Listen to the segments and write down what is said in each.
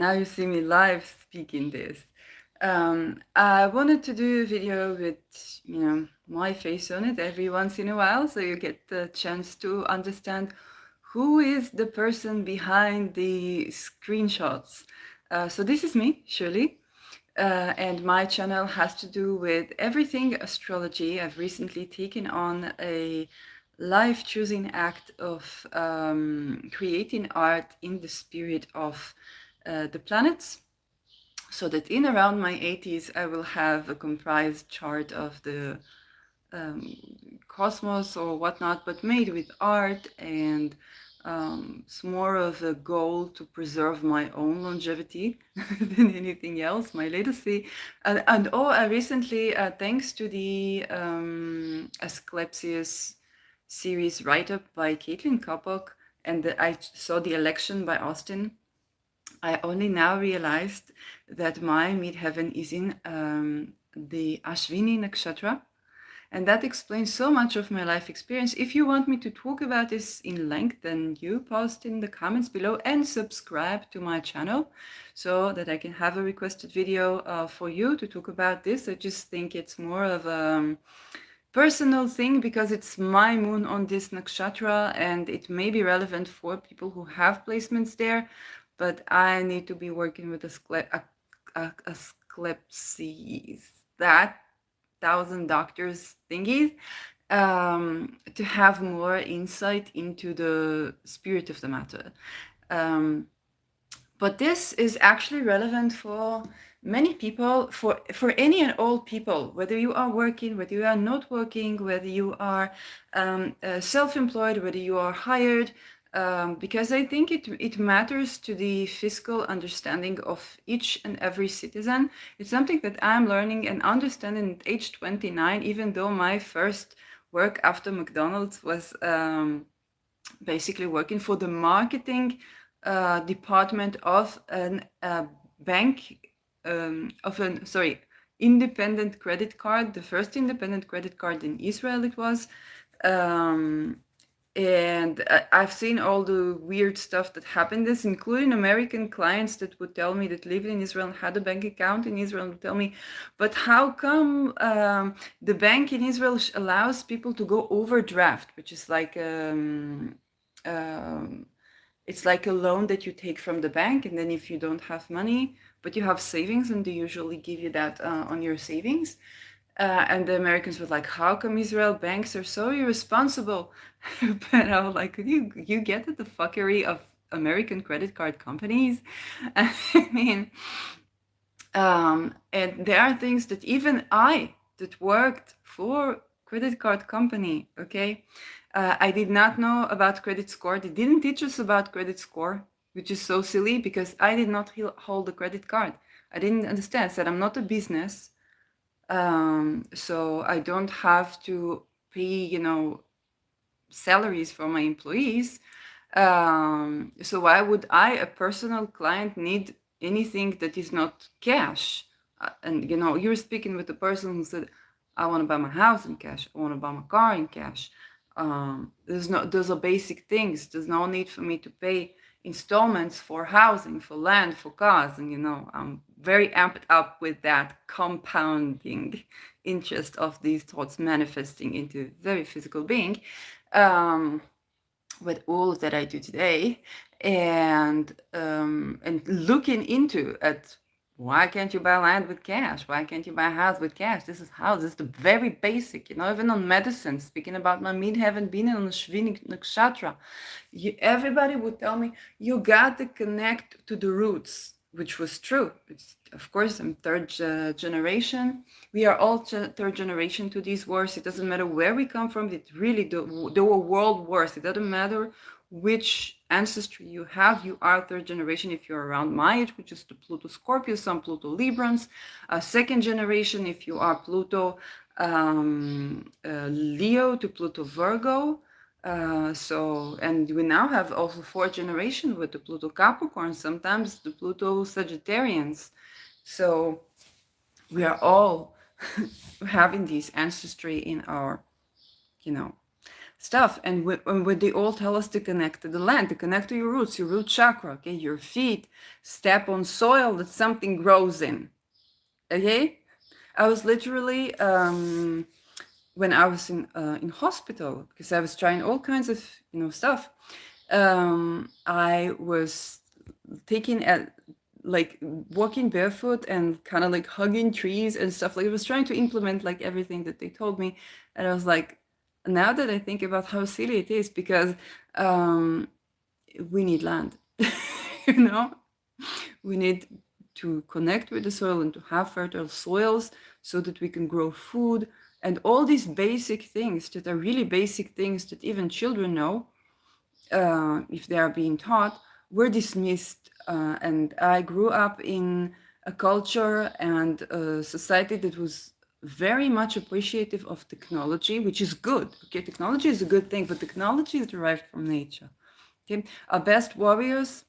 Now you see me live speaking this. I wanted to do a video with, my face on it every once in a while, so you get the chance to understand who is the person behind the screenshots. So this is me, Shirley, and my channel has to do with everything astrology. I've recently taken on a life choosing act of creating art in the spirit of the planets, so that in around my 80s I will have a comprised chart of the um, cosmos or whatnot, but made with art, and it's more of a goal to preserve my own longevity than anything else, my legacy. I recently, thanks to the Asclepius series write-up by Caitlin Kopok, and I saw the election by Austin, I only now realized that my midheaven is in the Ashvini nakshatra, and that explains so much of my life experience. If you want me to talk about this in length, then you post in the comments below and subscribe to my channel so that I can have a requested video for you to talk about this. I just think it's more of a personal thing because it's my moon on this nakshatra, and it may be relevant for people who have placements there, but I need to be working with Asclepius, that thousand doctors thingies, to have more insight into the spirit of the matter. But this is actually relevant for many people, for any and all people, whether you are working, whether you are not working, whether you are self-employed, whether you are hired, because I think it matters to the fiscal understanding of each and every citizen. It's something that I'm learning and understanding at age 29, even though my first work after McDonald's was basically working for the marketing department of an bank, independent credit card, the first independent credit card in Israel it was. And I've seen all the weird stuff that happened this, including American clients that would tell me that lived in Israel and had a bank account in Israel, would tell me, but how come the bank in Israel allows people to go overdraft, which is like it's like a loan that you take from the bank, and then if you don't have money but you have savings, and they usually give you that on your savings. And the Americans were like, how come Israel banks are so irresponsible? But I was like, you get at the fuckery of American credit card companies? I mean, and there are things that even I, that worked for credit card company, okay, I did not know about credit score. They didn't teach us about credit score, which is so silly because I did not hold a credit card. I didn't understand. I said, I'm not a business, so I don't have to pay, salaries for my employees. So why would I, a personal client, need anything that is not cash? And you're speaking with a person who said, I want to buy my house in cash, I want to buy my car in cash. Those are basic things. There's no need for me to pay installments for housing, for land, for cars. And I'm very amped up with that compounding interest of these thoughts manifesting into very physical being. With all that I do today, and looking into at why can't you buy land with cash? Why can't you buy a house with cash? This is the very basic, even on medicine, speaking about my midheaven being on the Shvini nakshatra, everybody would tell me, you got to connect to the roots, which was true. Of course, I'm third generation. We are all third generation to these wars. It doesn't matter where we come from. There were world wars. It doesn't matter which ancestry you have. You are third generation if you're around my age, which is the Pluto Scorpio, some Pluto Librans. Second generation if you are Pluto Leo to Pluto Virgo. And we now have also fourth generation with the Pluto Capricorn, sometimes the Pluto Sagittarians. So we are all having these ancestry in our, stuff. And when they all tell us to connect to the land, to connect to your roots, your root chakra, okay, your feet step on soil that something grows in. Okay, I was literally when I was in hospital, because I was trying all kinds of stuff. I was taking at like walking barefoot and kind of like hugging trees and stuff. Like I was trying to implement like everything that they told me, and I was like, now that I think about how silly it is, because um, we need land, you know, we need to connect with the soil and to have fertile soils so that we can grow food and all these basic things that are really basic things that even children know, if they are being taught, were dismissed. And I grew up in a culture and a society that was very much appreciative of technology, which is good. Okay, technology is a good thing, but technology is derived from nature. Okay, our best warriors,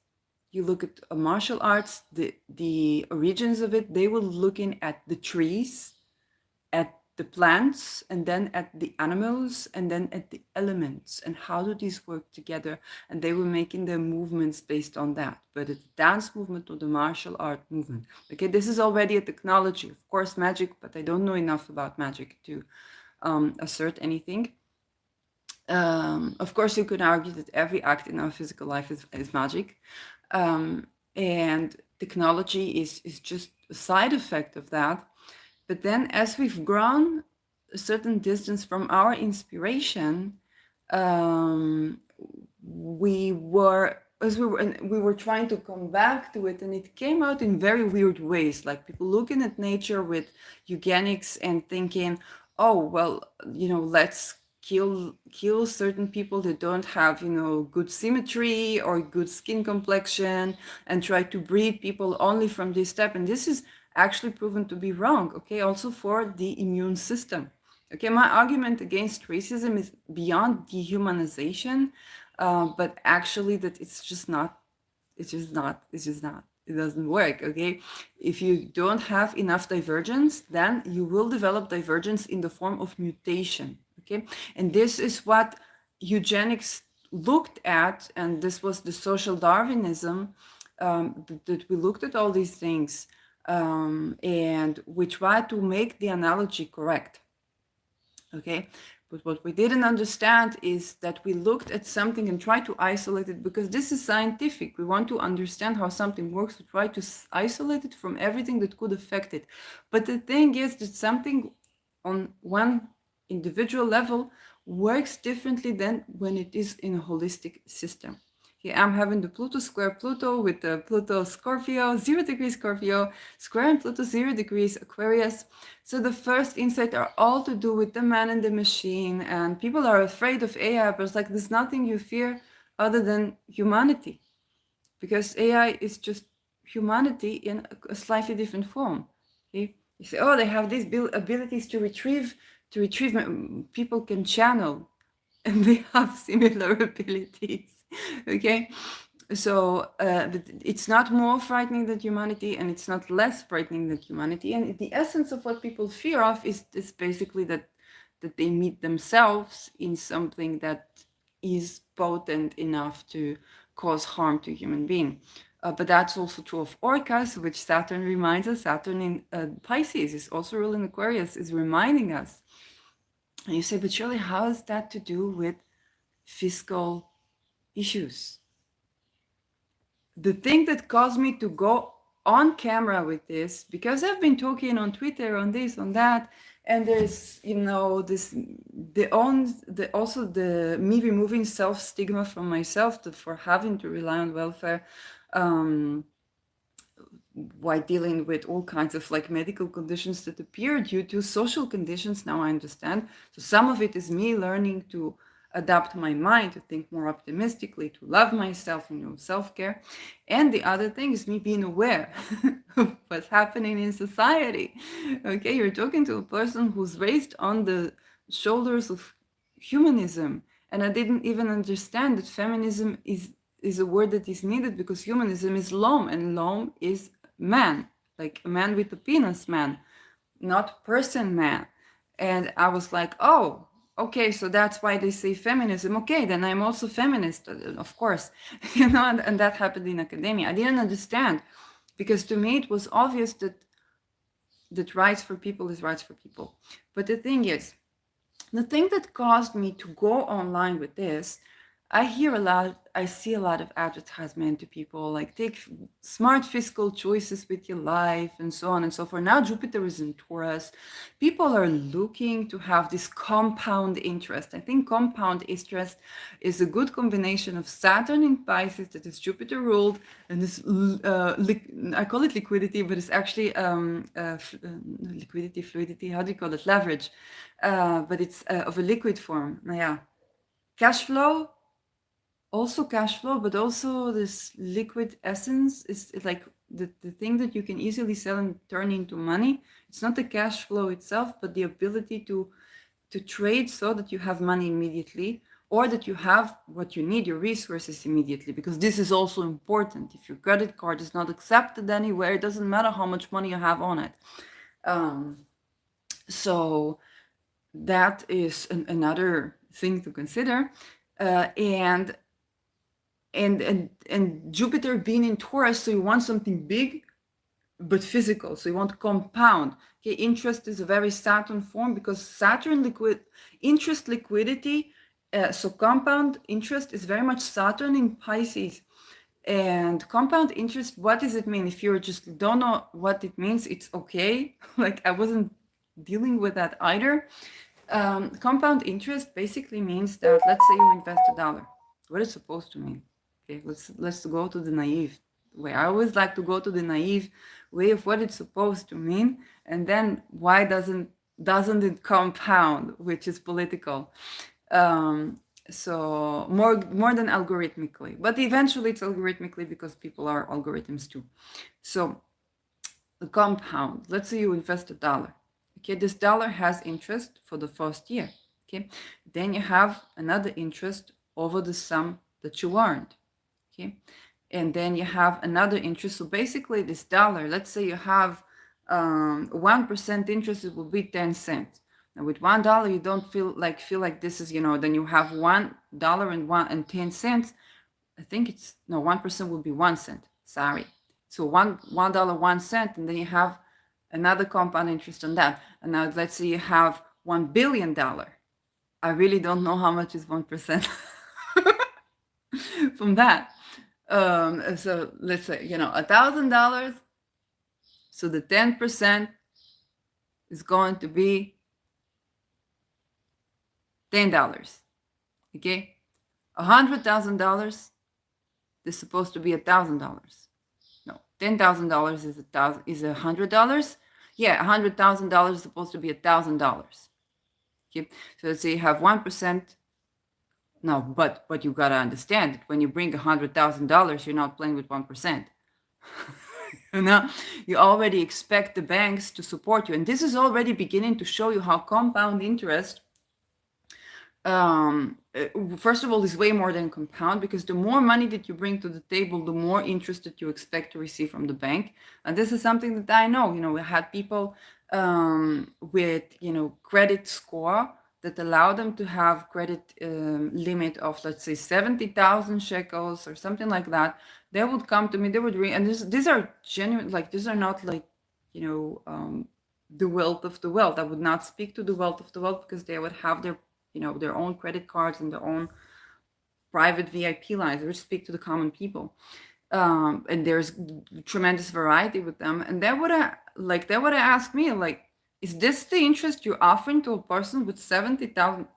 you look at martial arts, the origins of it, they were looking at the trees, at the plants, and then at the animals, and then at the elements, and how do these work together. And they were making their movements based on that, whether the dance movement or the martial art movement. Okay, this is already a technology, of course, magic, but I don't know enough about magic to assert anything. Of course, you could argue that every act in our physical life is magic. And technology is just a side effect of that. But then, as we've grown a certain distance from our inspiration, um, we were trying to come back to it, and it came out in very weird ways. Like people looking at nature with eugenics and thinking, "Oh, well, let's kill certain people that don't have good symmetry or good skin complexion, and try to breed people only from this type." And this is actually proven to be wrong. Okay, also for the immune system. Okay, my argument against racism is beyond dehumanization, but actually that it's just not, it doesn't work. Okay, if you don't have enough divergence, then you will develop divergence in the form of mutation. Okay, and this is what eugenics looked at, and this was the social Darwinism, that we looked at all these things, and we tried to make the analogy correct. Okay, but what we didn't understand is that we looked at something and tried to isolate it, because this is scientific. We want to understand how something works. We try to isolate it from everything that could affect it. But the thing is that something on one individual level works differently than when it is in a holistic system. Here I'm having the Pluto square Pluto with the Pluto Scorpio, 0 degrees Scorpio, square and Pluto 0 degrees Aquarius. So the first insight are all to do with the man and the machine, and people are afraid of AI, but it's like there's nothing you fear other than humanity, because AI is just humanity in a slightly different form. Okay? You say, oh, they have these abilities to retrieve. People can channel, and they have similar abilities. Okay, so it's not more frightening than humanity, and it's not less frightening than humanity. And the essence of what people fear of is basically that they meet themselves in something that is potent enough to cause harm to human being. But that's also true of orcas, which Saturn reminds us. Saturn in Pisces is also ruling Aquarius, is reminding us. And you say, but surely how is that to do with fiscal issues? The thing that caused me to go on camera with this, because I've been talking on Twitter on this, on that, and there's this also the me removing self stigma from myself, that for having to rely on welfare while dealing with all kinds of like medical conditions that appear due to social conditions. Now I understand. So some of it is me learning to adapt my mind, to think more optimistically, to love myself, self-care. And the other thing is me being aware of what's happening in society. Okay, you're talking to a person who's raised on the shoulders of humanism. And I didn't even understand that feminism is a word that is needed, because humanism is Lom, and Lom is man, like a man with a penis man, not person man. And I was like, oh, okay, so that's why they say feminism. Okay, then I'm also feminist, of course. And that happened in academia. I didn't understand, because to me it was obvious that rights for people is rights for people. But the thing is, the thing that caused me to go online with this, I see a lot of advertisement to people like take smart fiscal choices with your life and so on and so forth. Now Jupiter is in Taurus. People are looking to have this compound interest. I think compound interest is a good combination of Saturn in Pisces, that is Jupiter ruled, and this I call it liquidity, but it's actually liquidity, fluidity. How do you call it? Leverage, but it's of a liquid form. Now, yeah, cash flow, also cash flow, but also this liquid essence is like the thing that you can easily sell and turn into money. It's not the cash flow itself, but the ability to trade so that you have money immediately, or that you have what you need, your resources immediately, because this is also important. If your credit card is not accepted anywhere, it doesn't matter how much money you have on it. So that is another thing to consider. And Jupiter being in Taurus, so you want something big but physical. So you want to compound. Okay, interest is a very Saturn form, because Saturn interest liquidity. So compound interest is very much Saturn in Pisces. And compound interest, what does it mean? If you just don't know what it means, it's okay. Like I wasn't dealing with that either. Compound interest basically means that, let's say you invest $1. What is it supposed to mean? Okay, let's go to the naive way. I always like to go to the naive way of what it's supposed to mean, and then why doesn't it compound, which is political. So more than algorithmically, but eventually it's algorithmically because people are algorithms too. So the compound, let's say you invest $1. Okay, this dollar has interest for the first year. Okay, then you have another interest over the sum that you earned. Okay, and then you have another interest. So basically this dollar, let's say you have 1% interest, it will be 10 cents. Now with $1, you don't feel like this is, then you have $1 and 10 cents. I think it's, no, 1% will be 1 cent. Sorry. So $1, 1 cent, and then you have another compound interest on that. And now let's say you have $1 billion. I really don't know how much is 1% from that. So let's say, $1,000. So the 10% is going to be $10. Okay? $100,000 is supposed to be $1,000. No, $10,000 is $100. Yeah, $100,000 is supposed to be $1,000. Okay, so let's say you have 1%. No, but you gotta understand that when you bring $100,000, you're not playing with 1%. You already expect the banks to support you, and this is already beginning to show you how compound interest, first of all, is way more than compound, because the more money that you bring to the table, the more interest that you expect to receive from the bank. And this is something that I know. We had people with credit score that allow them to have credit limit of, let's say, 70,000 shekels or something like that. They would come to me, they would read, and these are genuine, like, these are not like, the wealth of the wealth. I would not speak to the wealth of the wealth, because they would have their own credit cards and their own private VIP lines. I would speak to the common people. And there's tremendous variety with them. And they would ask me, like, is this the interest you're offering to a person with 70,000?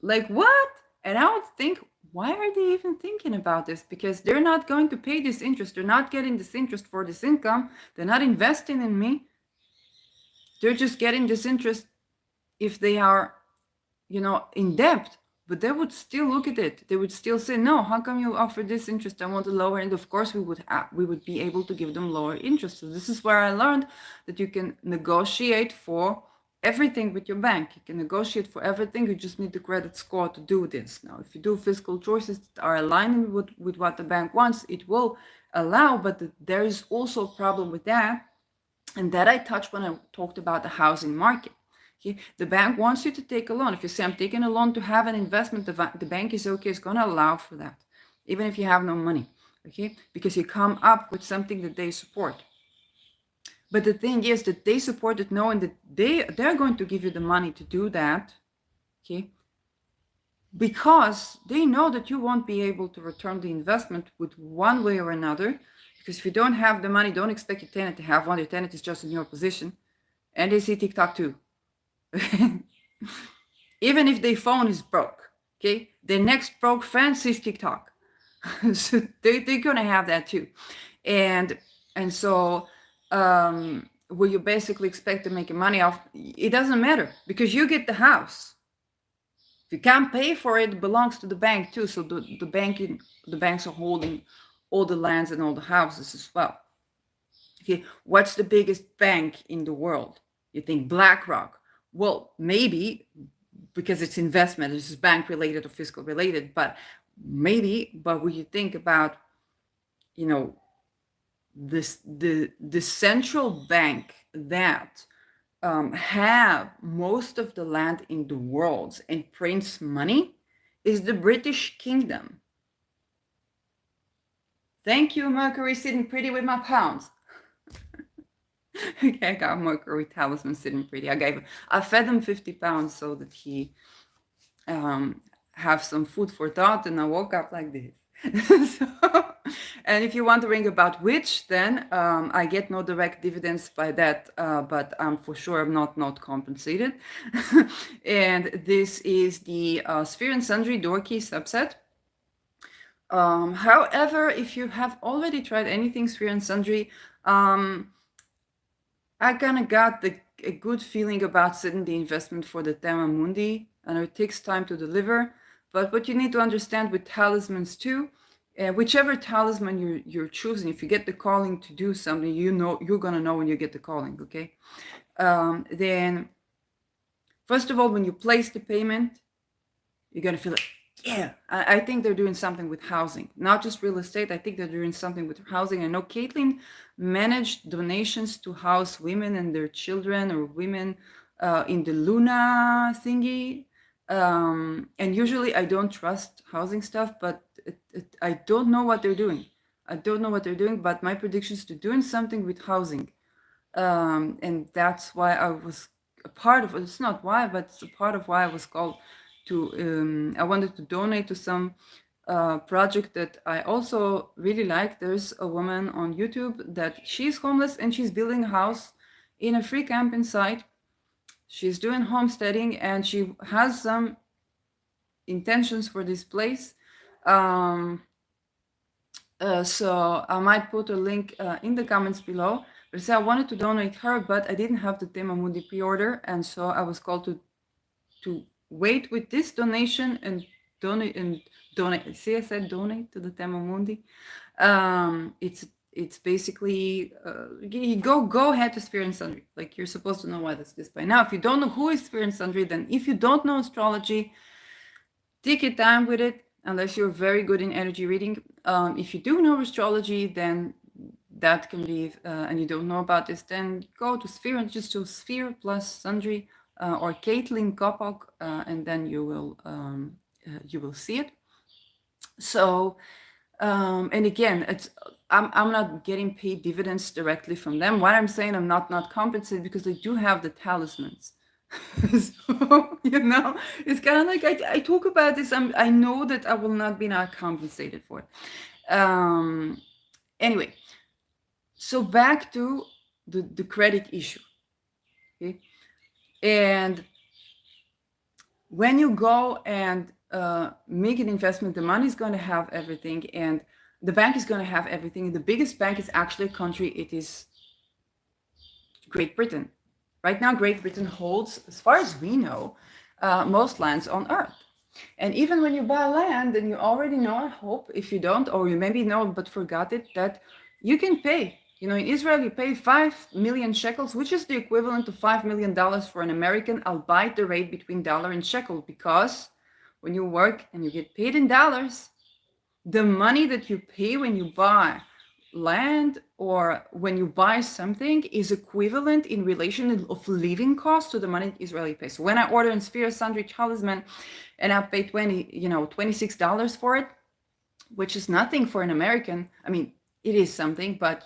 Like, what? And I would think, why are they even thinking about this? Because they're not going to pay this interest. They're not getting this interest for this income. They're not investing in me. They're just getting this interest if they are, in debt. But they would still look at it. They would still say, no, how come you offer this interest? I want a lower. And of course, we would be able to give them lower interest. So this is where I learned that you can negotiate for everything with your bank. You can negotiate for everything. You just need the credit score to do this. Now, if you do fiscal choices that are aligned with what the bank wants, it will allow. But there is also a problem with that. And that I touched when I talked about the housing market. Okay? The bank wants you to take a loan. If you say, I'm taking a loan to have an investment, the bank is okay, it's going to allow for that, even if you have no money, okay? Because you come up with something that they support. But the thing is that they support it knowing that they're going to give you the money to do that, okay? Because they know that you won't be able to return the investment with one way or another. Because if you don't have the money, don't expect your tenant to have one. Your tenant is just in your position. And they see TikTok too. Even if their phone is broke, okay? Their next broke friend sees TikTok. So they're gonna have that too. And so will you basically expect to make money off? It doesn't matter because you get the house. If you can't pay for it, it belongs to the bank too. So the banks are holding all the lands and all the houses as well. Okay, what's the biggest bank in the world? You think BlackRock? Well, maybe because it's investment, this is bank related or fiscal related, but maybe. But when you think about, the central bank that have most of the land in the world and prints money is the British Kingdom. Thank you, Mercury, sitting pretty with my pounds. Okay, I got Mercury talisman sitting pretty. I fed him 50 pounds so that he have some food for thought, and I woke up like this. So, and if you want to ring about which, then I get no direct dividends by that, but for sure I'm not compensated. And this is the Sphere and Sundry door key subset. However, if you have already tried anything Sphere and Sundry, I kind of got a good feeling about setting the investment for the Tema Mundi. I know it takes time to deliver, but what you need to understand with talismans too, whichever talisman you're choosing, if you get the calling to do something, you're gonna know when you get the calling, okay? Then, first of all, when you place the payment, you're gonna feel like, yeah, I think they're doing something with housing, not just real estate. I think they're doing something with housing. I know Caitlin managed donations to house women and their children, or women in the Luna thingy. And usually I don't trust housing stuff, but I don't know what they're doing. I don't know what they're doing, but my prediction is to doing something with housing. And that's why I was a part of it. It's not why, but it's a part of why I was called to, I wanted to donate to some project that I also really like. There's a woman on YouTube that she's homeless and she's building a house in a free camping site. She's doing homesteading and she has some intentions for this place. So I might put a link in the comments below. But so I wanted to donate her, but I didn't have the Tema Mundi pre-order, and so I was called to wait with this donation and donate. See, I said donate to the Tema Mundi. It's basically you go ahead to Sphere and Sundry. Like, you're supposed to know why this by now. If you don't know who is Sphere and Sundry, then if you don't know astrology, take your time with it. Unless you're very good in energy reading. If you do know astrology, then that can be, and you don't know about this, then go to Sphere and just do Sphere plus Sundry or Caitlin Kopok, and then you will see it. So, and again, I'm not getting paid dividends directly from them. What I'm saying, I'm not compensated because they do have the talismans. So, it's kind of like I talk about this. I know that I will not be compensated for it. Anyway, so back to the credit issue. Okay, and when you go and make an investment, the money is going to have everything, and the bank is going to have everything. The biggest bank is actually a country. It is Great Britain. Right now, Great Britain holds, as far as we know, most lands on Earth. And even when you buy land, then you already know, I hope, if you don't, or you maybe know but forgot it, that you can pay. In Israel, you pay 5 million shekels, which is the equivalent to $5 million for an American, albeit the rate between dollar and shekel, because when you work and you get paid in dollars, the money that you pay when you buy land or when you buy something is equivalent in relation of living cost to the money Israeli pays. So when I order in Sphere Sandwich Talisman and I pay $26 for it, which is nothing for an American. I mean, it is something, but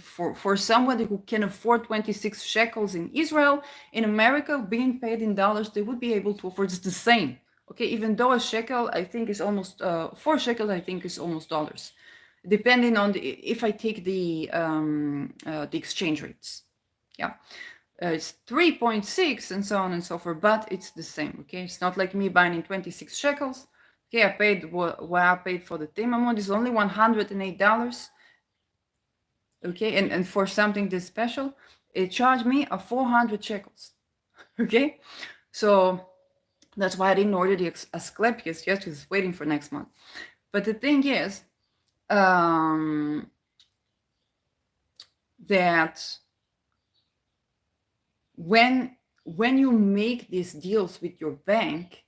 for somebody who can afford 26 shekels in Israel, in America, being paid in dollars, they would be able to afford the same. Okay, even though a shekel, I think, is almost 4 shekels, I think, is almost dollars, depending on if I take the exchange rates. Yeah. It's 3.6 and so on and so forth, but it's the same. Okay, it's not like me buying in 26 shekels. Okay, I paid what I paid for the Timamod is only $108. Okay, and for something this special, it charged me a 400 shekels. Okay, so that's why I didn't order the Asclepius yet, because it's waiting for next month. But the thing is that when you make these deals with your bank,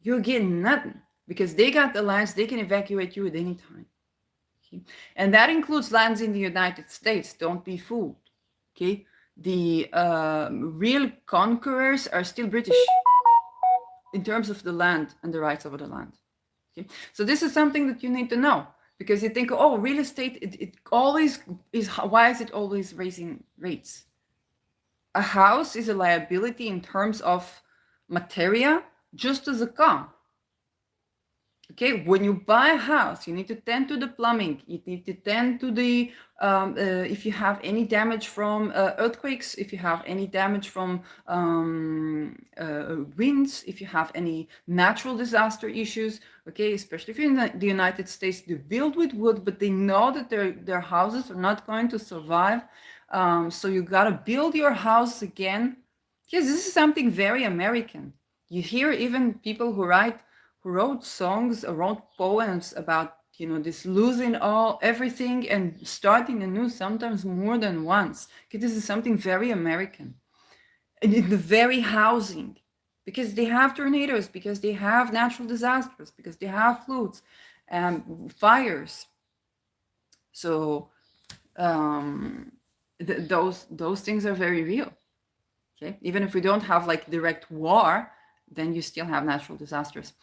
you get nothing because they got the lands, they can evacuate you at any time. Okay? And that includes lands in the United States. Don't be fooled. Okay, the real conquerors are still British in terms of the land and the rights over the land. Okay? So this is something that you need to know, because you think, oh, real estate, it always is. Why is it always raising rates? A house is a liability in terms of materia, just as a car. Okay, when you buy a house, you need to tend to the plumbing. You need to tend to the if you have any damage from earthquakes, if you have any damage from winds, if you have any natural disaster issues. Okay, especially if you're in the United States, they build with wood, but they know that their houses are not going to survive. So you gotta build your house again. Yes, this is something very American. You hear even people who wrote songs, wrote poems about this losing everything and starting anew, sometimes more than once. Okay, this is something very American, and in the very housing, because they have tornadoes, because they have natural disasters, because they have floods, fires. So those things are very real. Okay, even if we don't have like direct war, then you still have natural disasters.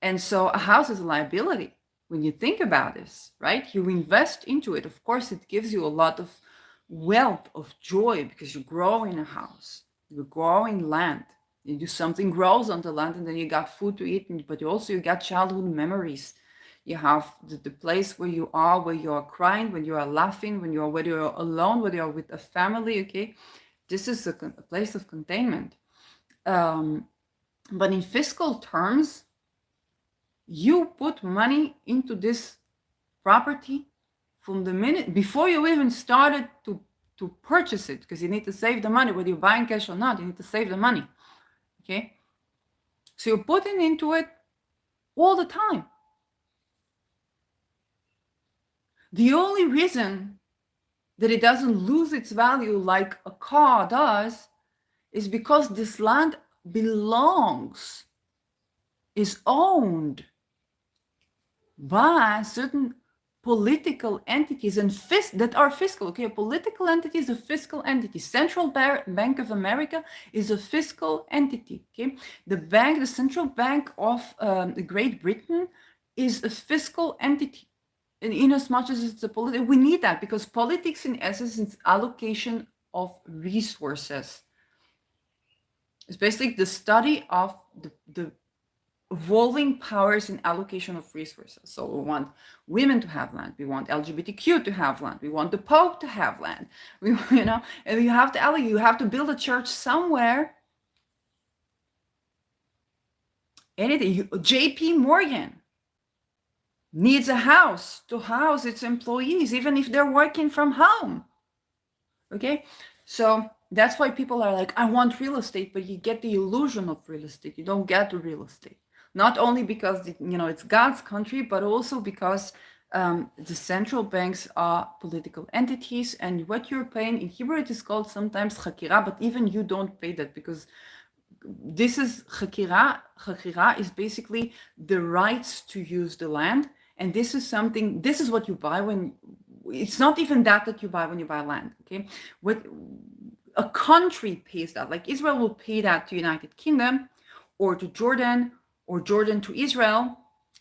And so a house is a liability when you think about this, right? You invest into it. Of course, it gives you a lot of wealth, of joy, because you grow in a house, you grow in land. You do something grows on the land, and then you got food to eat, but you got childhood memories. You have the place where you are crying, when you are laughing, whether you're alone, whether you're with a family. Okay, this is a place of containment. But in fiscal terms, you put money into this property from the minute before you even started to purchase it, because you need to save the money, whether you're buying cash or not. You need to save the money. Okay, so you're putting into it all the time. The only reason that it doesn't lose its value like a car does is because this land is owned by certain political entities and that are fiscal. Okay, a political entity is a fiscal entity. Central Bank of America is a fiscal entity. Okay, the Central Bank of Great Britain is a fiscal entity. And in as much as it's a political, we need that, because politics in essence is allocation of resources. It's basically the study of the evolving powers in allocation of resources. So we want women to have land. We want LGBTQ to have land. We want the Pope to have land. And you have to build a church somewhere. Anything. JP Morgan needs a house to house its employees, even if they're working from home. Okay, so that's why people are like, I want real estate, but you get the illusion of real estate. You don't get the real estate. Not only because it's God's country, but also because the central banks are political entities, and what you're paying in Hebrew, it is called sometimes chakira, but even you don't pay that, because this is chakira. Chakira is basically the rights to use the land, And this is what you buy when, it's not even that you buy when you buy land, okay? What a country pays that, like Israel will pay that to United Kingdom or to Jordan, or Jordan to Israel,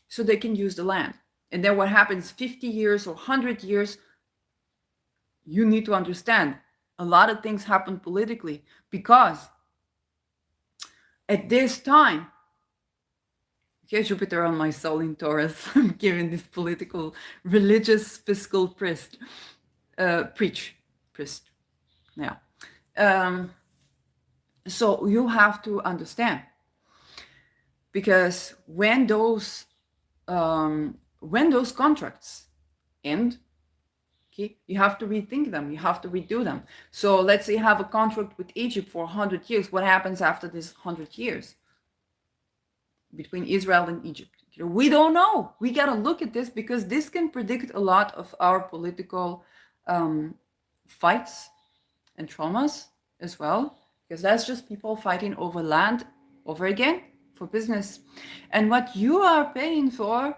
so they can use the land. And then what happens 50 years or 100 years, you need to understand a lot of things happen politically, because at this time, okay, Jupiter on my soul in Taurus, I'm giving this political, religious, fiscal priest, priest, yeah. So you have to understand, because when those contracts end, okay, you have to rethink them, you have to redo them. So let's say you have a contract with Egypt for 100 years. What happens after this 100 years between Israel and Egypt? We don't know. We got to look at this, because this can predict a lot of our political fights and traumas as well, because that's just people fighting over land over again for business. And what you are paying for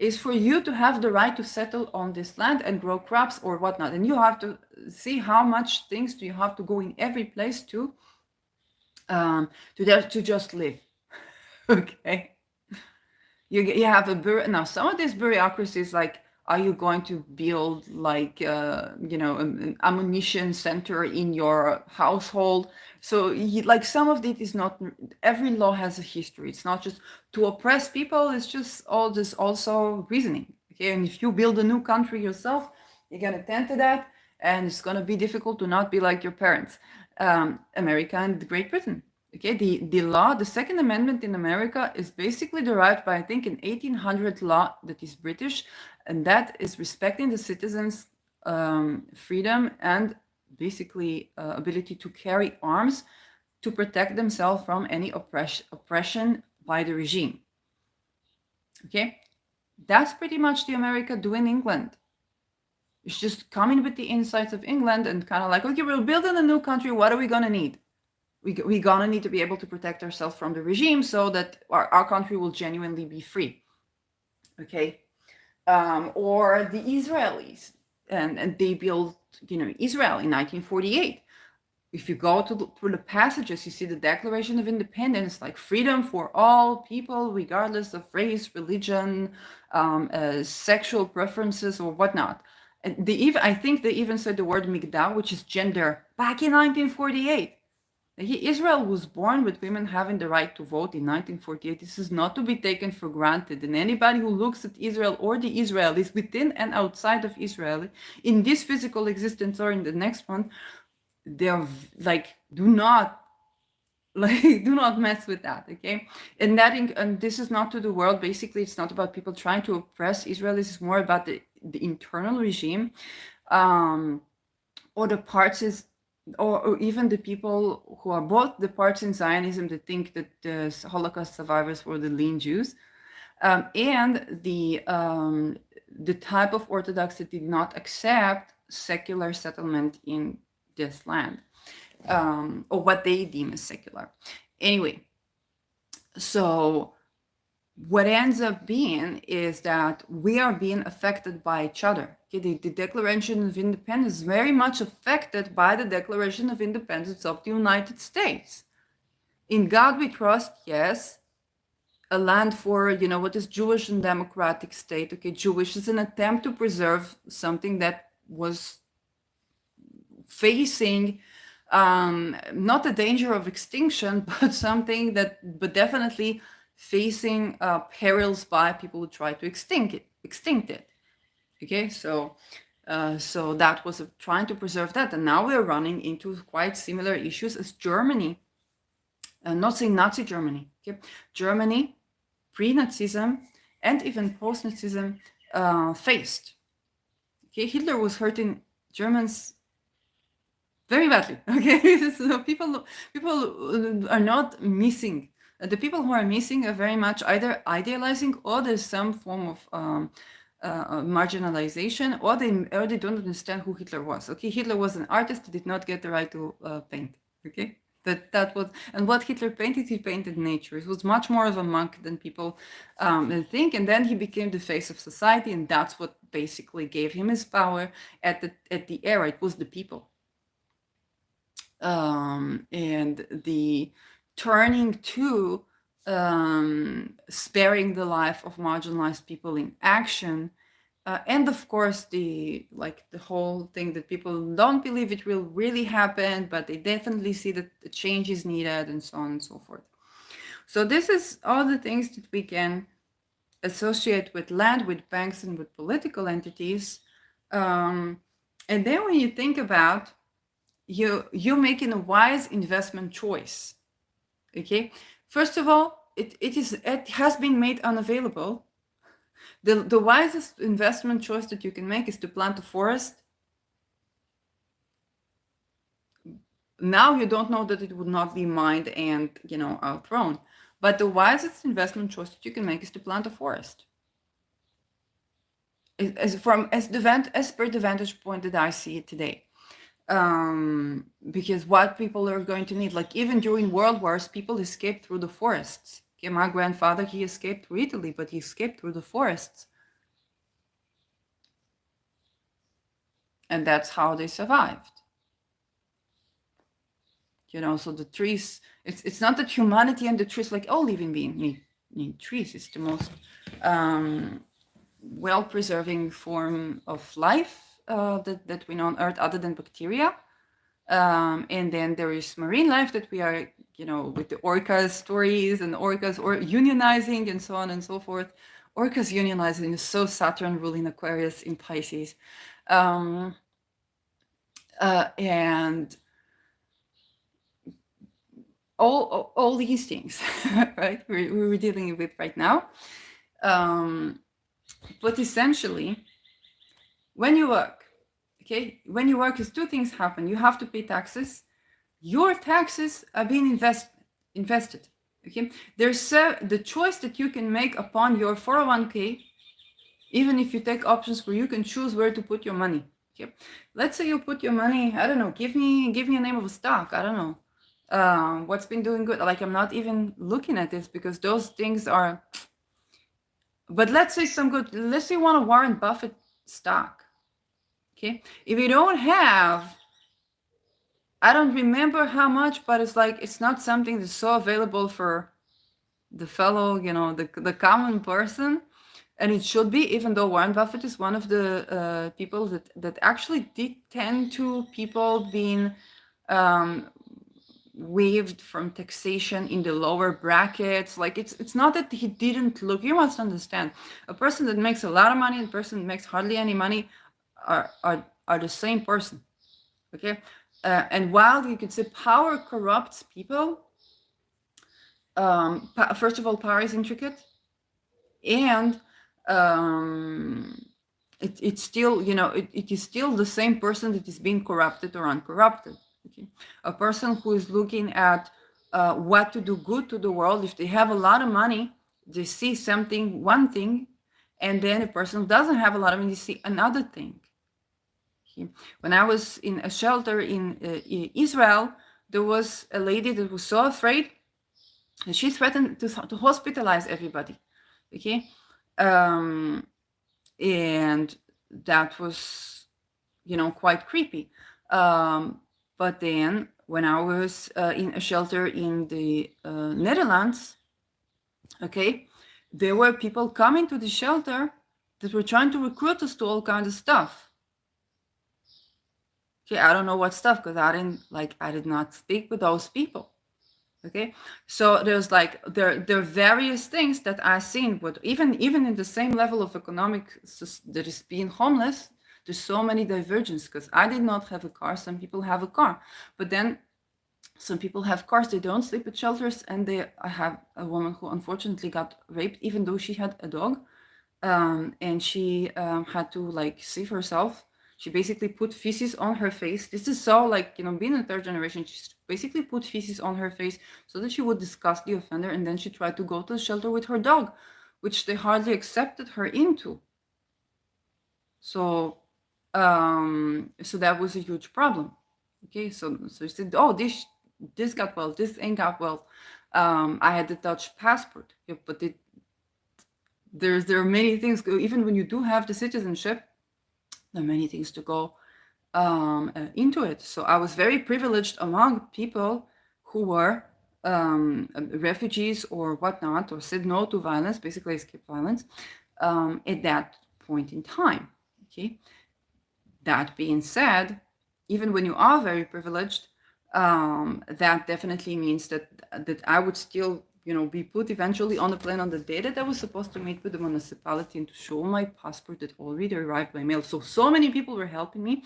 is for you to have the right to settle on this land and grow crops or whatnot. And you have to see how much things do you have to go in every place to just live. Okay. You have now some of these bureaucracies, like, are you going to build like an ammunition center in your household? So like some of it is not, every law has a history. It's not just to oppress people, it's just all this also reasoning. Okay, and if you build a new country yourself, you're gonna tend to that, and it's gonna be difficult to not be like your parents. America and Great Britain. Okay, the law, the Second Amendment in America is basically derived by, I think, an 1800 law that is British, and that is respecting the citizens' freedom and basically ability to carry arms to protect themselves from any oppression by the regime. Okay, that's pretty much the America doing England. It's just coming with the insights of England and kind of like, okay, we're building a new country. What are we gonna need? We're gonna need to be able to protect ourselves from the regime so that our country will genuinely be free. Okay, or the Israelis, and they built Israel in 1948. If you go through the passages, you see the Declaration of Independence, like freedom for all people, regardless of race, religion, sexual preferences, or whatnot. And I think they even said the word migdal, which is gender, back in 1948. Israel was born with women having the right to vote in 1948. This is not to be taken for granted. And anybody who looks at Israel or the Israelis within and outside of Israel, in this physical existence or in the next one, they're like, do not mess with that, okay? And this is not to the world. Basically, it's not about people trying to oppress Israelis. It's more about the internal regime, or the parts or even the people who are both the parts in Zionism that think that the Holocaust survivors were the lean Jews, and the type of Orthodox that did not accept secular settlement in this land, or what they deem as secular. Anyway, so what ends up being is that we are being affected by each other. Okay? The Declaration of Independence is very much affected by the Declaration of Independence of the United States. In God we trust, yes. A land for, what is Jewish and democratic state. Okay, Jewish is an attempt to preserve something that was facing not the danger of extinction, but definitely facing perils by people who try to extinct it. Okay, so that was trying to preserve that, and now we're running into quite similar issues as Germany. Not saying Nazi Germany. Okay, Germany, pre-Nazism and even post-Nazism faced. Okay, Hitler was hurting Germans very badly. Okay, so people are not missing. The people who are missing are very much either idealizing, or there's some form of marginalization, or they don't understand who Hitler was. Okay, Hitler was an artist, did not get the right to paint. Okay, That was, and what Hitler painted, he painted nature. He was much more of a monk than people think, and then he became the face of society, and that's what basically gave him his power at the era. It was the people, and the turning to sparing the life of marginalized people in action. And of course, the whole thing that people don't believe it will really happen, but they definitely see that the change is needed, and so on and so forth. So this is all the things that we can associate with land, with banks, and with political entities. And then when you think about you making a wise investment choice, okay? First of all, it has been made unavailable. The wisest investment choice that you can make is to plant a forest. Now you don't know that it would not be mined and outthrown, but the wisest investment choice that you can make is to plant a forest. As per the vantage point that I see it today, because what people are going to need, like even during world wars, people escaped through the forests. Okay, my grandfather, he escaped through Italy, but he escaped through the forests. And that's how they survived. So the trees, it's not that humanity and the trees, like all living beings need trees. It's the most well-preserving form of life that we know on Earth, other than bacteria. And then there is marine life that we are, with the orcas stories and orcas or unionizing and so on and so forth. Orcas unionizing is so Saturn ruling Aquarius in Pisces. And all these things, right? We're dealing with right now. But essentially, when you work, is two things happen. You have to pay taxes. Your taxes are being invested. Okay, there's the choice that you can make upon your 401k, even if you take options where you can choose where to put your money. Okay, let's say you put your money, I don't know, give me a name of a stock, I don't know. What's been doing good? Like, I'm not even looking at this because those things are, but let's say let's say you want a Warren Buffett stock. Okay, if you don't have, I don't remember how much, but it's not something that's so available for the fellow, the common person. And it should be, even though Warren Buffett is one of the people that actually did tend to people being waived from taxation in the lower brackets. Like, it's not that he didn't look. You must understand, a person that makes a lot of money and a person that makes hardly any money are the same person. Okay, and while you could say power corrupts people, first of all, power is intricate, and it's still, it is still the same person that is being corrupted or uncorrupted. Okay, a person who is looking at what to do good to the world, if they have a lot of money, they see one thing, and then a person who doesn't have a lot of money, they see another thing. Okay. When I was in a shelter in Israel, there was a lady that was so afraid, and she threatened to hospitalize everybody. Okay, and that was, quite creepy. But then when I was in a shelter in the Netherlands, okay, there were people coming to the shelter that were trying to recruit us to all kinds of stuff. Okay, I don't know what stuff, because I did not speak with those people. Okay, so there's there are various things that I've seen, but even in the same level of economic that is being homeless, there's so many divergences. Because I did not have a car, some people have a car, but then some people have cars, they don't sleep at shelters, and I have a woman who unfortunately got raped, even though she had a dog, and she had to save herself. She basically put feces on her face. This is so being a third generation, she basically put feces on her face so that she would disgust the offender, and then she tried to go to the shelter with her dog, which they hardly accepted her into. So so that was a huge problem. Okay, so she said, oh, this got well, this ain't got well. I had the Dutch passport, yeah, but there are many things. Even when you do have the citizenship, there are many things to go into it. So I was very privileged among people who were refugees or whatnot, or said no to violence, basically escape violence, at that point in time. Okay. That being said, even when you are very privileged, that definitely means that I would still, be put eventually on the plane on the day that I was supposed to meet with the municipality and to show my passport that already arrived by mail. So many people were helping me.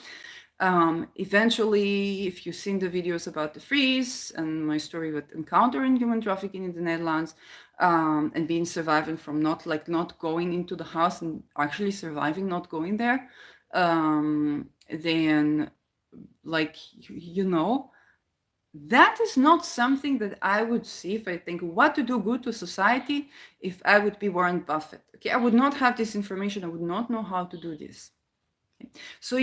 Eventually, if you've seen the videos about the freeze and my story with encountering human trafficking in the Netherlands, and being surviving from not going into the house and actually surviving not going there, then that is not something that I would see if I think what to do good to society. If I would be Warren Buffett, okay, I would not have this information. I would not know how to do this. Okay? So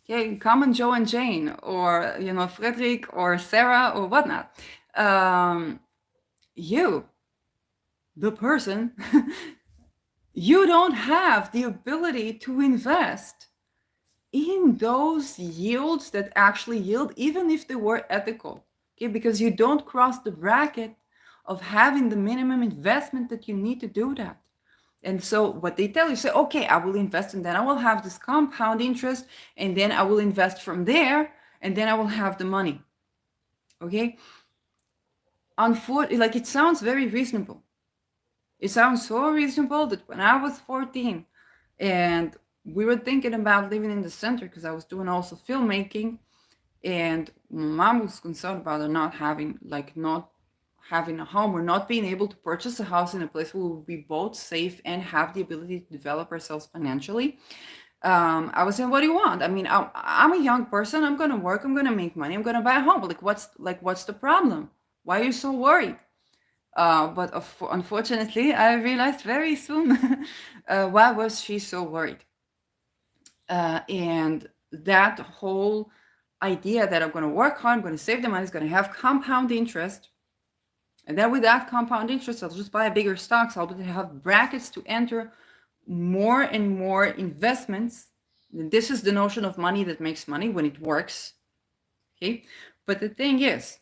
okay, common Joe and Jane, or Frederick or Sarah or whatnot, you, the person, you don't have the ability to invest in those yields that actually yield, even if they were ethical, okay, because you don't cross the bracket of having the minimum investment that you need to do that. And so what they tell you, say, okay, I will invest and then I will have this compound interest, and then I will invest from there, and then I will have the money. Okay. Unfortunately, like, it sounds very reasonable. It sounds so reasonable that when I was 14 and we were thinking about living in the center, because I was doing also filmmaking, and mom was concerned about her not having a home, or not being able to purchase a house in a place where we would be both safe and have the ability to develop ourselves financially. I was saying, what do you want? I mean, I'm a young person. I'm going to work. I'm going to make money. I'm going to buy a home. What's the problem? Why are you so worried? But unfortunately, I realized very soon why was she so worried. And that whole idea that I'm going to work hard, I'm going to save the money, is going to have compound interest. And then with that compound interest, I'll just buy a bigger stock. So I'll have brackets to enter more and more investments. This is the notion of money that makes money when it works. Okay. But the thing is,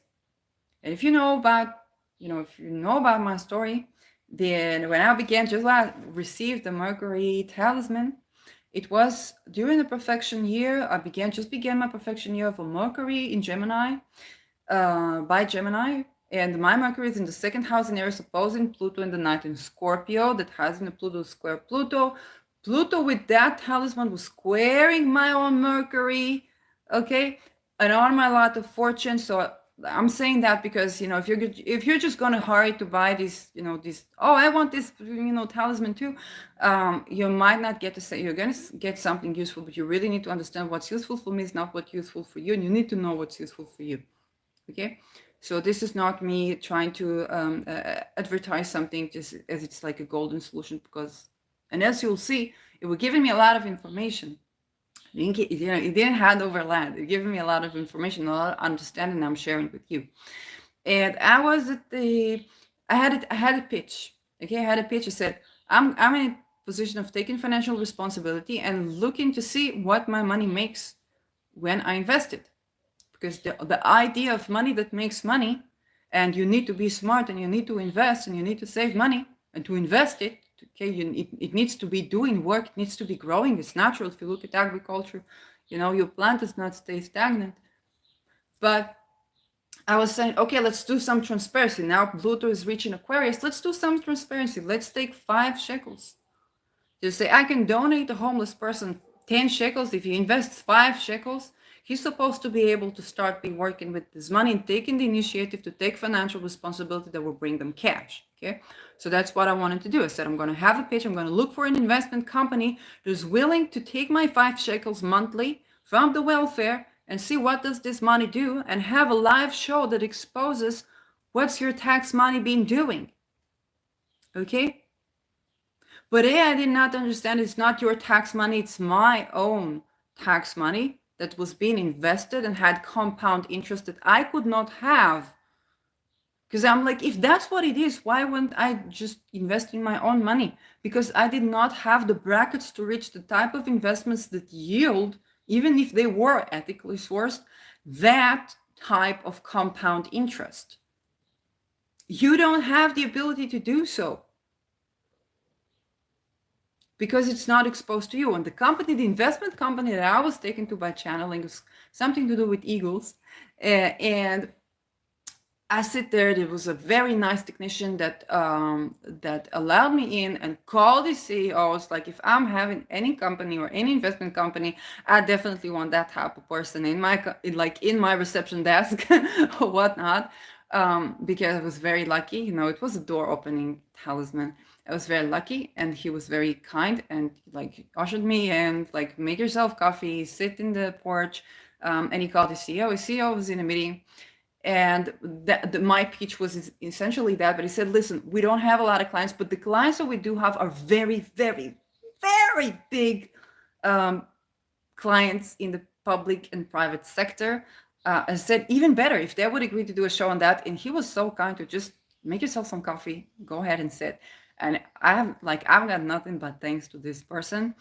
and if you know about my story, then when I began, just when I received the Mercury talisman, it was during the perfection year. I began my perfection year of a Mercury in Gemini, by Gemini. And my Mercury is in the second house in Aries, opposing Pluto in the ninth in Scorpio. That has in the Pluto square Pluto. Pluto with that talisman was squaring my own Mercury, okay, and on my lot of fortune. So I'm saying that because if you're just gonna hurry to buy this, I want this talisman too, you might not get to say you're gonna get something useful, but you really need to understand what's useful for me is not what's useful for you, and you need to know what's useful for you. Okay, so this is not me trying to advertise something just as it's like a golden solution, because, and as you'll see, it was giving me a lot of information. It didn't hand over land. It gave me a lot of information, a lot of understanding I'm sharing with you. And I was I had a pitch. Okay, I had a pitch. I said, I'm in a position of taking financial responsibility and looking to see what my money makes when I invest it. Because the idea of money that makes money, and you need to be smart, and you need to invest, and you need to save money, and to invest it, okay, it needs to be doing work, it needs to be growing. It's natural. If you look at agriculture, your plant does not stay stagnant. But I was saying, okay, let's do some transparency. Now Pluto is reaching Aquarius. Let's do some transparency. Let's take 5 shekels. Just say, I can donate a homeless person 10 shekels. If he invests 5 shekels, he's supposed to be able to start working with this money and taking the initiative to take financial responsibility that will bring them cash. Okay, so that's what I wanted to do. I said, I'm going to have a pitch. I'm going to look for an investment company who's willing to take my 5 shekels monthly from the welfare and see what does this money do, and have a live show that exposes what's your tax money been doing. Okay. But I did not understand, it's not your tax money, it's my own tax money that was being invested and had compound interest that I could not have. Because I'm like, if that's what it is, why wouldn't I just invest in my own money? Because I did not have the brackets to reach the type of investments that yield, even if they were ethically sourced, that type of compound interest. You don't have the ability to do so because it's not exposed to you. And the company, the investment company that I was taken to by channeling was something to do with eagles. And I sit there. There was a very nice technician that that allowed me in and called the CEOs. Like, if I'm having any company or any investment company, I definitely want that type of person in my in my reception desk or whatnot. Because I was very lucky. You know, it was a door opening talisman. I was very lucky, and he was very kind and like ushered me in, like, make yourself coffee, sit in the porch. And he called the CEO. The CEO was in a meeting. And my pitch was essentially that, but he said, listen, we don't have a lot of clients, but the clients that we do have are very, very, very big clients in the public and private sector. I said, even better if they would agree to do a show on that. And he was so kind to just make yourself some coffee, go ahead and sit. And I've got nothing but thanks to this person.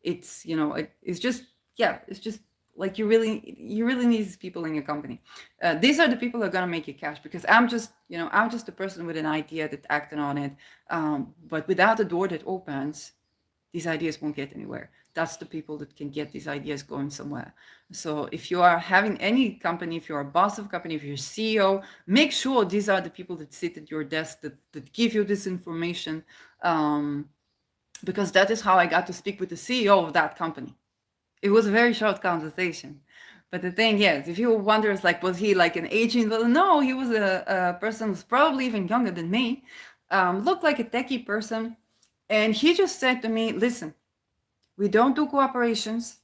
It's, you know, it's just, yeah, it's just like you really need these people in your company. These are the people that are gonna make you cash, because I'm just a person with an idea that acted on it. But without a door that opens, these ideas won't get anywhere. That's the people that can get these ideas going somewhere. So if you are having any company, if you're a boss of a company, if you're a CEO, make sure these are the people that sit at your desk that give you this information. Because that is how I got to speak with the CEO of that company. It was a very short conversation. But the thing is, if you wonder, it's like, was he like an agent? Well, no, he was a person who's probably even younger than me, looked like a techie person. And he just said to me, listen, we don't do cooperations.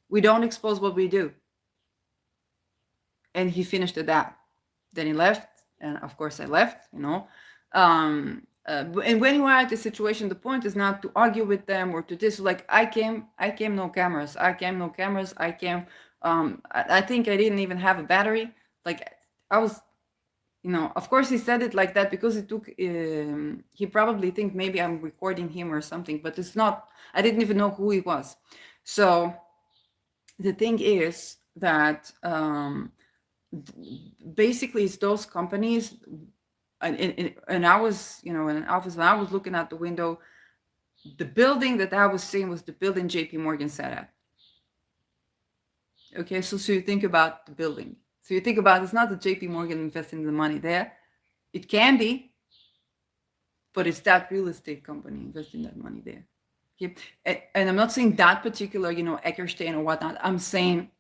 We don't expose what we do. And he finished at that. Then he left. And of course I left, you know. And when you are at the situation, the point is not to argue with them or to this. Like, I came no cameras. I came. I think I didn't even have a battery. Like, I was, you know, of course he said it like that because it took, he probably think maybe I'm recording him or something, but it's not. I didn't even know who he was. So the thing is that basically it's those companies. And I was, you know, in an office, when I was looking out the window, the building that I was seeing was the building JP Morgan sat at. Okay, so you think about the building. So you think about, it's not the JP Morgan investing the money there. It can be, but it's that real estate company investing that money there. Okay? And I'm not saying that particular, you know, Eckerstein or whatnot. I'm saying,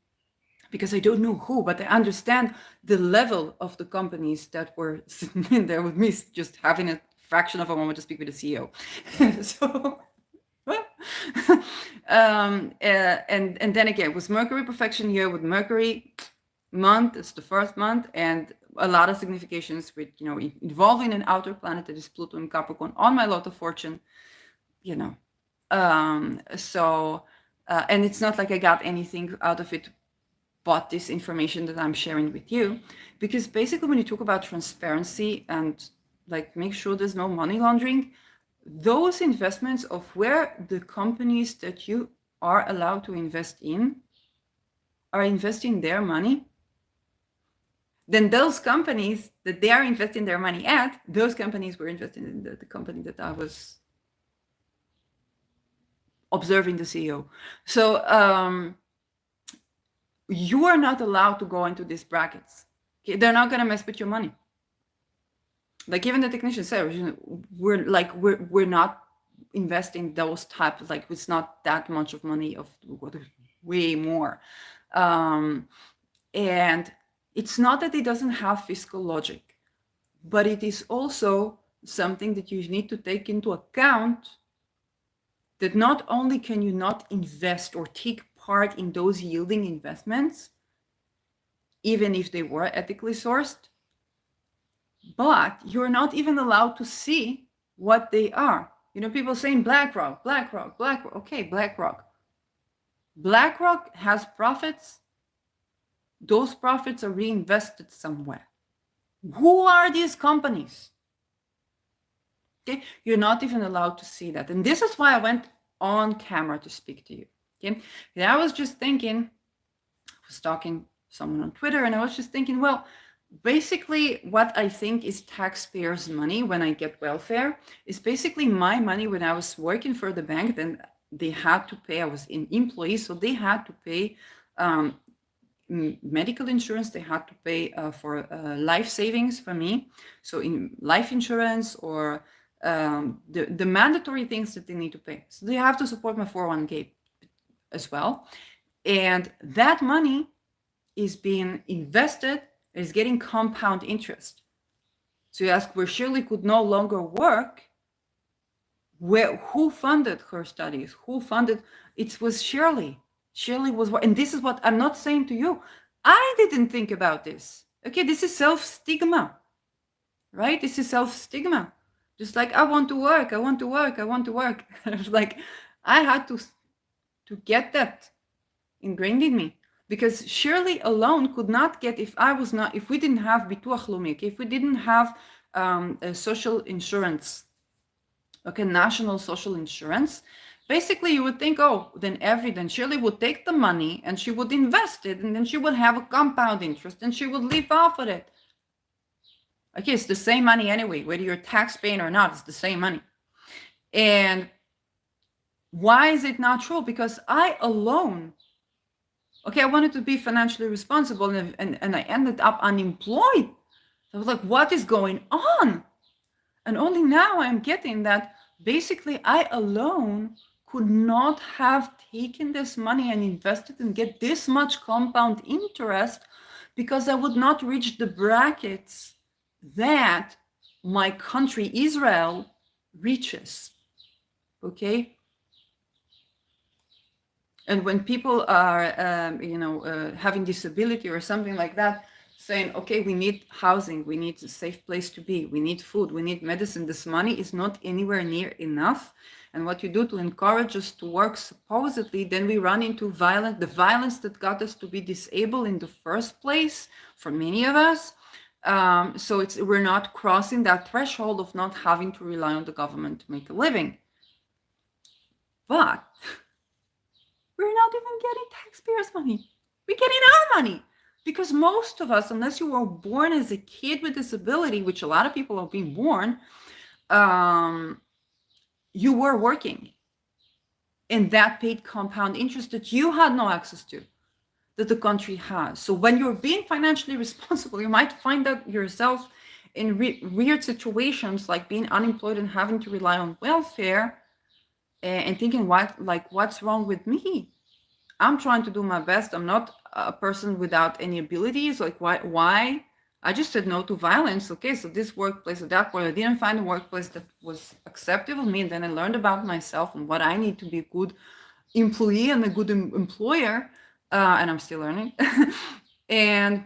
because I don't know who, but I understand the level of the companies that were sitting in there with me, just having a fraction of a moment to speak with the CEO. So, and then again, with Mercury perfection here, with Mercury month, it's the first month, and a lot of significations with, you know, involving an outer planet that is Pluto and Capricorn on my lot of fortune, you know. And it's not like I got anything out of it but this information that I'm sharing with you, because basically when you talk about transparency and like make sure there's no money laundering, those investments of where the companies that you are allowed to invest in are investing their money, then those companies that they are investing their money at, those companies were invested in the company that I was observing the CEO. So you are not allowed to go into these brackets. Okay? They're not going to mess with your money. Like even the technician said, we're not investing those type of, like, it's not that much of money, of way more. And it's not that it doesn't have fiscal logic, but it is also something that you need to take into account, that not only can you not invest or take part in those yielding investments, even if they were ethically sourced, but you're not even allowed to see what they are. You know, people saying BlackRock. Okay, BlackRock. BlackRock has profits. Those profits are reinvested somewhere. Who are these companies? Okay, you're not even allowed to see that. And this is why I went on camera to speak to you. Okay, and I was just thinking, I was talking to someone on Twitter, and I was just thinking, well, basically what I think is taxpayers' money when I get welfare is basically my money when I was working for the bank. Then they had to pay, I was an employee, so they had to pay medical insurance, they had to pay for life savings for me. So in life insurance or the mandatory things that they need to pay. So they have to support my 401k as well. And that money is being invested, is getting compound interest. So you ask where Shirley could no longer work, who funded her studies? Who funded? It was Shirley. Shirley was, and this is what I'm not saying to you. I didn't think about this. Okay, this is self-stigma, right? This is self-stigma. Just like, I want to work, I want to work, I want to work. It's like, I had to get that ingrained in me. Because Shirley alone could not get, if we didn't have Bituach Leumi, okay, if we didn't have social insurance, okay, national social insurance, basically you would think, oh, then Shirley would take the money and she would invest it, and then she would have a compound interest and she would live off of it. Okay, it's the same money anyway, whether you're tax paying or not, it's the same money. And why is it not true? Because I alone, okay, I wanted to be financially responsible, and I ended up unemployed. So I was like, what is going on? And only now I'm getting that basically I alone could not have taken this money and invested and get this much compound interest, because I would not reach the brackets that my country, Israel, reaches. Okay? And when people are, having disability or something like that, saying, okay, we need housing, we need a safe place to be, we need food, we need medicine, this money is not anywhere near enough. And what you do to encourage us to work, supposedly, then we run into the violence that got us to be disabled in the first place, for many of us. So we're not crossing that threshold of not having to rely on the government to make a living. But we're not even getting taxpayers' money. We're getting our money. Because most of us, unless you were born as a kid with disability, which a lot of people are being born, you were working. And that paid compound interest that you had no access to, that the country has. So when you're being financially responsible, you might find out yourself in weird situations, like being unemployed and having to rely on welfare, and thinking, what's wrong with me? I'm trying to do my best. I'm not a person without any abilities. Like, why? I just said no to violence. Okay, so this workplace or that work, I didn't find a workplace that was acceptable of me. And then I learned about myself and what I need to be a good employee and a good employer. And I'm still learning. And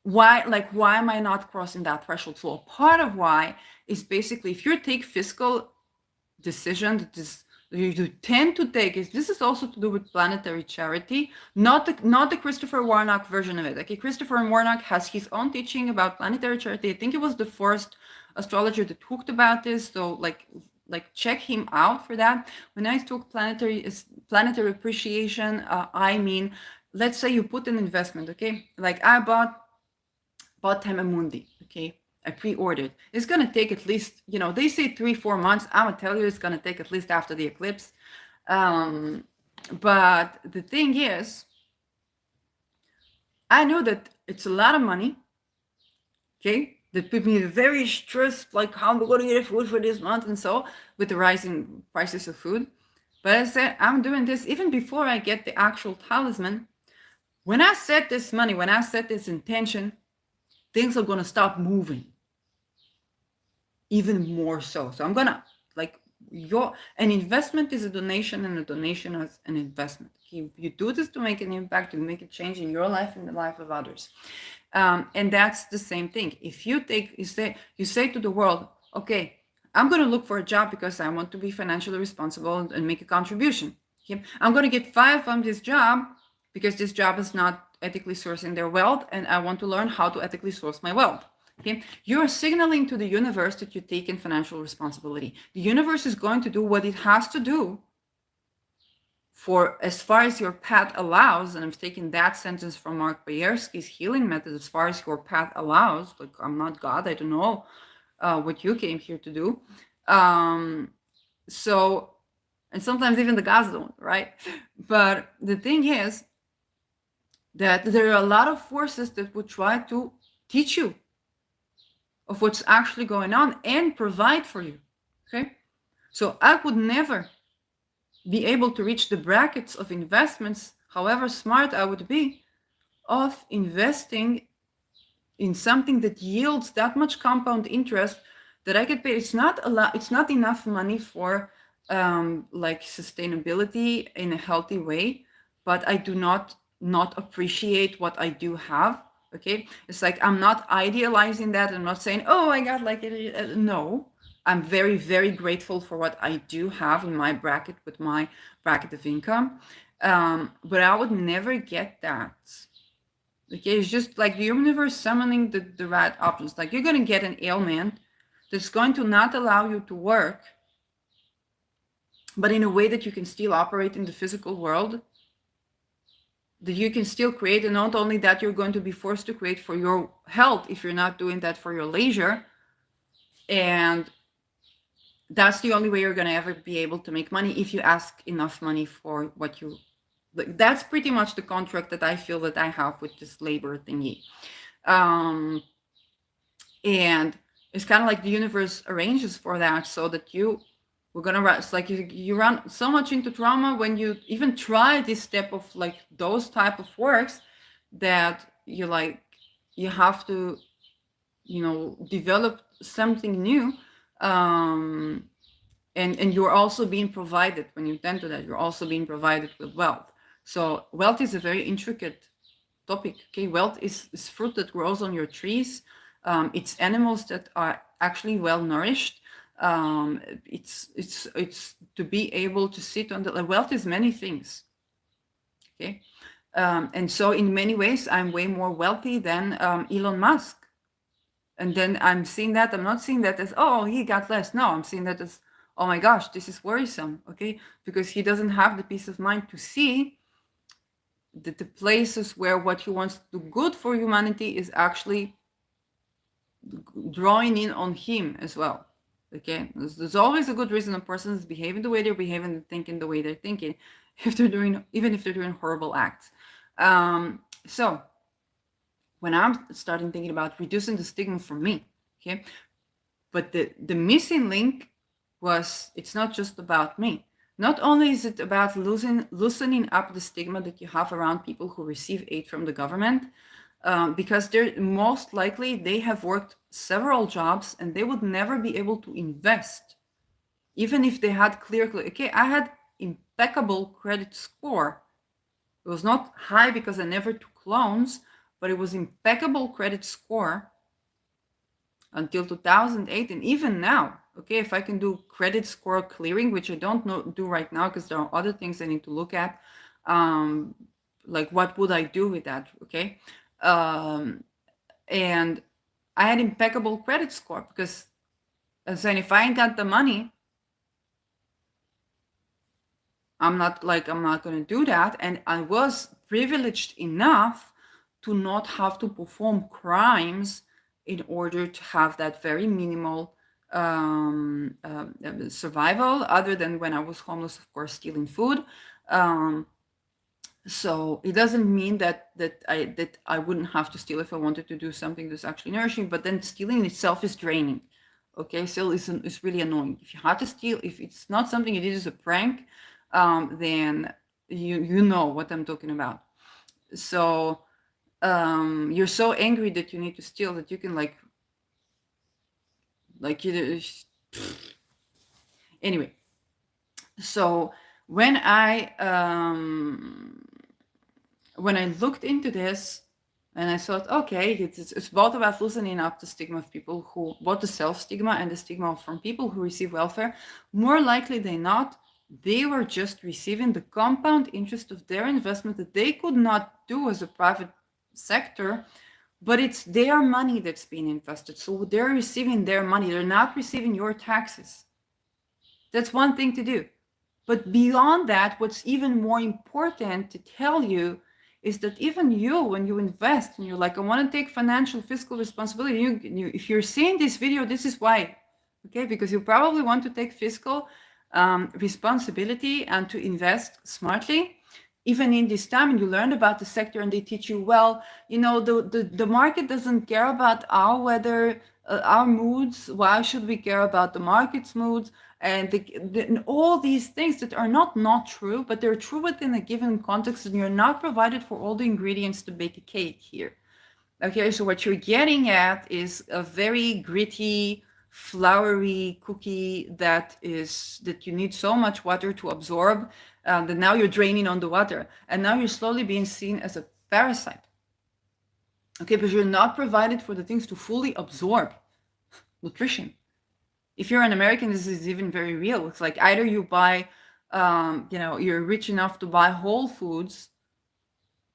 why am I not crossing that threshold? So a part of why is basically, if you take fiscal decision that is you tend to take, this is also to do with planetary charity, not the Christopher Warnock version of it. Okay, Christopher Warnock has his own teaching about planetary charity. I think he was the first astrologer that talked about this. So like check him out for that. When I talk planetary appreciation, I mean, let's say you put an investment. Okay, like I bought Temamundi. Okay, I pre-ordered. It's going to take at least, they say 3-4 months. I'm going to tell you it's going to take at least after the eclipse. But the thing is, I know that it's a lot of money, okay? That put me very stressed, like how am I going to get food for this month and so, with the rising prices of food. But I said, I'm doing this even before I get the actual talisman. When I set this money, when I set this intention, things are going to stop moving. Even more so. So I'm gonna, an investment is a donation, and a donation is an investment. You do this to make an impact, to make a change in your life and the life of others. And that's the same thing. If you say to the world, okay, I'm gonna look for a job because I want to be financially responsible and make a contribution. Okay? I'm going to get fired from this job because this job is not ethically sourcing their wealth, and I want to learn how to ethically source my wealth. Okay? You're signaling to the universe that you're taking financial responsibility. The universe is going to do what it has to do for as far as your path allows, and I'm taking that sentence from Mark Bayerski's healing method, as far as your path allows. Like, I'm not God, I don't know what you came here to do. So, and sometimes even the gods don't, right? But the thing is that there are a lot of forces that would try to teach you of what's actually going on and provide for you. Okay, so I would never be able to reach the brackets of investments, however smart I would be, of investing in something that yields that much compound interest that I get paid. It's not a lot. It's not enough money for like sustainability in a healthy way, but I do not appreciate what I do have. Okay, it's like I'm not idealizing that. I'm not saying, oh, I got like it. No, I'm very, very grateful for what I do have in my bracket with my bracket of income. But I would never get that. Okay, it's just like the universe summoning the right options. Like, you're going to get an ailment that's going to not allow you to work, but in a way that you can still operate in the physical world, that you can still create. And not only that, you're going to be forced to create for your health if you're not doing that for your leisure. And that's the only way you're going to ever be able to make money, if you ask enough money for what you like. That's pretty much the contract that I feel that I have with this labor thingy. And it's kind of like the universe arranges for that, so that we're gonna run. It's like you run so much into trauma when you even try this step of like those type of works, that you have to develop something new. And you're also being provided, when you tend to that, you're also being provided with wealth. So wealth is a very intricate topic. Okay, wealth is fruit that grows on your trees. It's animals that are actually well nourished. It's to be able to sit on the wealth is many things. Okay, and so in many ways, I'm way more wealthy than Elon Musk. And then I'm seeing that. I'm not seeing that as, oh, he got less. No, I'm seeing that as, oh my gosh, this is worrisome. Okay, because he doesn't have the peace of mind to see that the places where what he wants to do good for humanity is actually drawing in on him as well. Okay, there's always a good reason a person is behaving the way they're behaving and thinking the way they're thinking, even if they're doing horrible acts. So when I'm starting thinking about reducing the stigma for me, okay, but the missing link was, it's not just about me. Not only is it about loosening up the stigma that you have around people who receive aid from the government, because they're most likely, they have worked several jobs and they would never be able to invest, even if they had okay, I had impeccable credit score. It was not high because I never took loans, but it was impeccable credit score until 2008. And even now, okay, if I can do credit score clearing, which I don't do right now because there are other things I need to look at, like what would I do with that, okay? And I had impeccable credit score because I'm saying, if I ain't got the money, I'm not going to do that. And I was privileged enough to not have to perform crimes in order to have that very minimal survival, other than when I was homeless, of course, stealing food. So it doesn't mean that I wouldn't have to steal if I wanted to do something that's actually nourishing, but then stealing in itself is draining. Okay, so it's really annoying. If you have to steal, if it's not something you did as a prank, then you know what I'm talking about. So you're so angry that you need to steal that you can anyway. So when I looked into this, and I thought, okay, it's both about loosening up the stigma of people both the self-stigma and the stigma from people who receive welfare. More likely than not, They were just receiving the compound interest of their investment that they could not do as a private sector, but it's their money that's being invested. So they're receiving their money. They're not receiving your taxes. That's one thing to do. But beyond that, what's even more important to tell you is that even you, when you invest and you're like, I want to take financial fiscal responsibility, if you're seeing this video, this is why. Okay, because you probably want to take fiscal responsibility and to invest smartly. Even in this time, and you learn about the sector and they teach you, well, the market doesn't care about our weather, our moods. Why should we care about the market's moods? And all these things that are not true, but they're true within a given context, and you're not provided for all the ingredients to bake a cake here. Okay, so what you're getting at is a very gritty, floury cookie that you need so much water to absorb that now you're draining on the water, and now you're slowly being seen as a parasite. Okay, because you're not provided for the things to fully absorb nutrition. If you're an American, this is even very real. It's like either you buy, you're rich enough to buy Whole Foods,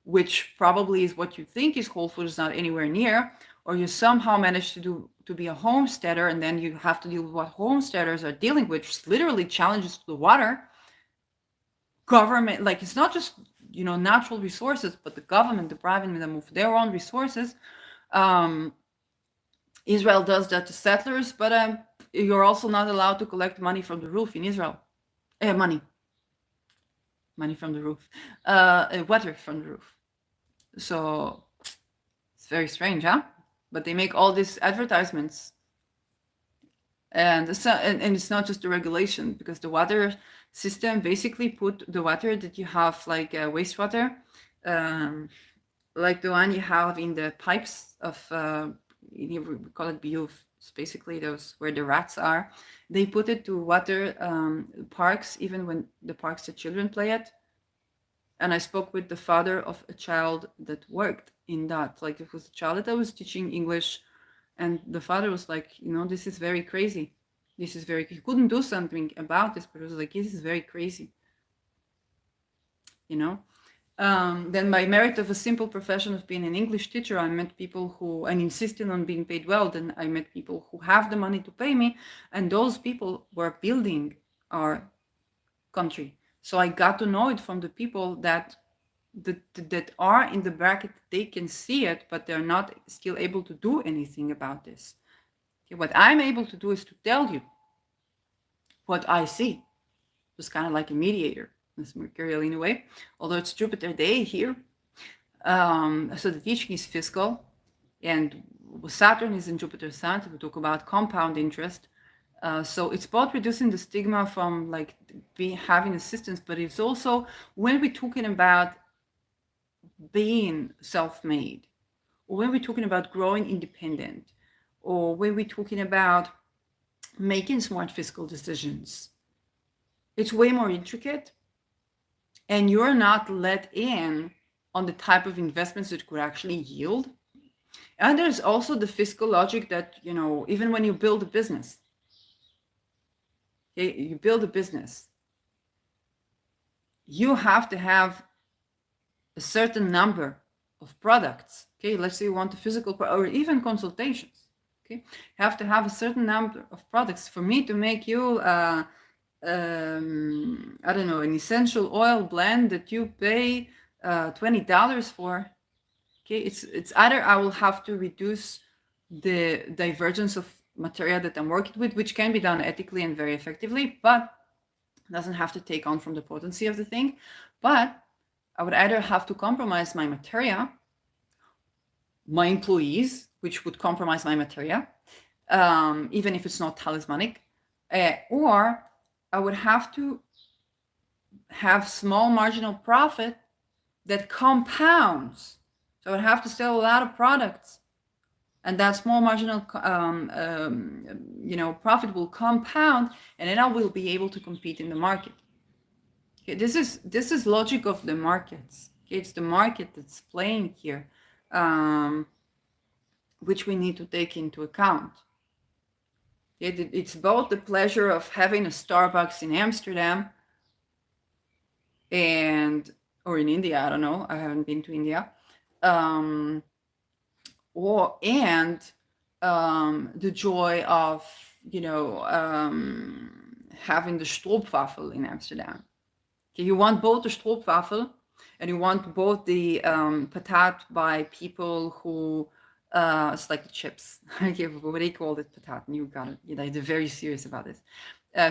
which probably is what you think is Whole Foods, not anywhere near, or you somehow manage to be a homesteader, and then you have to deal with what homesteaders are dealing with, which is literally challenges to the water. Government, like it's not just natural resources, but the government depriving them of their own resources. Israel does that to settlers, but you're also not allowed to collect money from the roof in Israel. Money from the roof, water from the roof. So it's very strange, huh? But they make all these advertisements, and it's not just the regulation, because the water system basically put the water that you have, like wastewater, like the one you have in the pipes of we call it biyuv. It's basically those where the rats are. They put it to water parks, even when the parks the children play at. And I spoke with the father of a child that worked in that. Like, it was a child that I was teaching English, and the father was like, this is very crazy. He couldn't do something about this, but it was like, this is very crazy. Then by merit of a simple profession of being an English teacher, I met people who, and insisted on being paid well, then I met people who have the money to pay me, and those people were building our country. So I got to know it from the people that are in the bracket. They can see it, but they're not still able to do anything about this. Okay, what I'm able to do is to tell you what I see. It's kind of like a mediator. It's mercurial in a way, although it's Jupiter day here. So the teaching is fiscal, and Saturn is in Jupiter's sun. We talk about compound interest. So it's both reducing the stigma from like having assistance, but it's also when we're talking about being self-made, or when we're talking about growing independent, or when we're talking about making smart fiscal decisions, it's way more intricate, and you're not let in on the type of investments that could actually yield. And there's also the fiscal logic that, even when you build a business, you build a business, you have to have a certain number of products. Okay, let's say you want a physical or even consultations. Okay, you have to have a certain number of products. For me to make you, I don't know, an essential oil blend that you pay $20 for. Okay, it's either I will have to reduce the divergence of material that I'm working with, which can be done ethically and very effectively, but doesn't have to take on from the potency of the thing. But I would either have to compromise my material, my employees, which would compromise my material, even if it's not talismanic, or I would have to have small marginal profit that compounds. So I would have to sell a lot of products, and that small marginal profit will compound, and then I will be able to compete in the market. Okay, this is logic of the markets. Okay, it's the market that's playing here, which we need to take into account. It's both the pleasure of having a Starbucks in Amsterdam, and or in India, I don't know. I haven't been to India. Um, or and the joy of having the stroopwafel in Amsterdam. Okay, you want both the stroopwafel and you want both the patat by people who it's like the chips. Okay, what they call it patat, and you got it. They're very serious about this.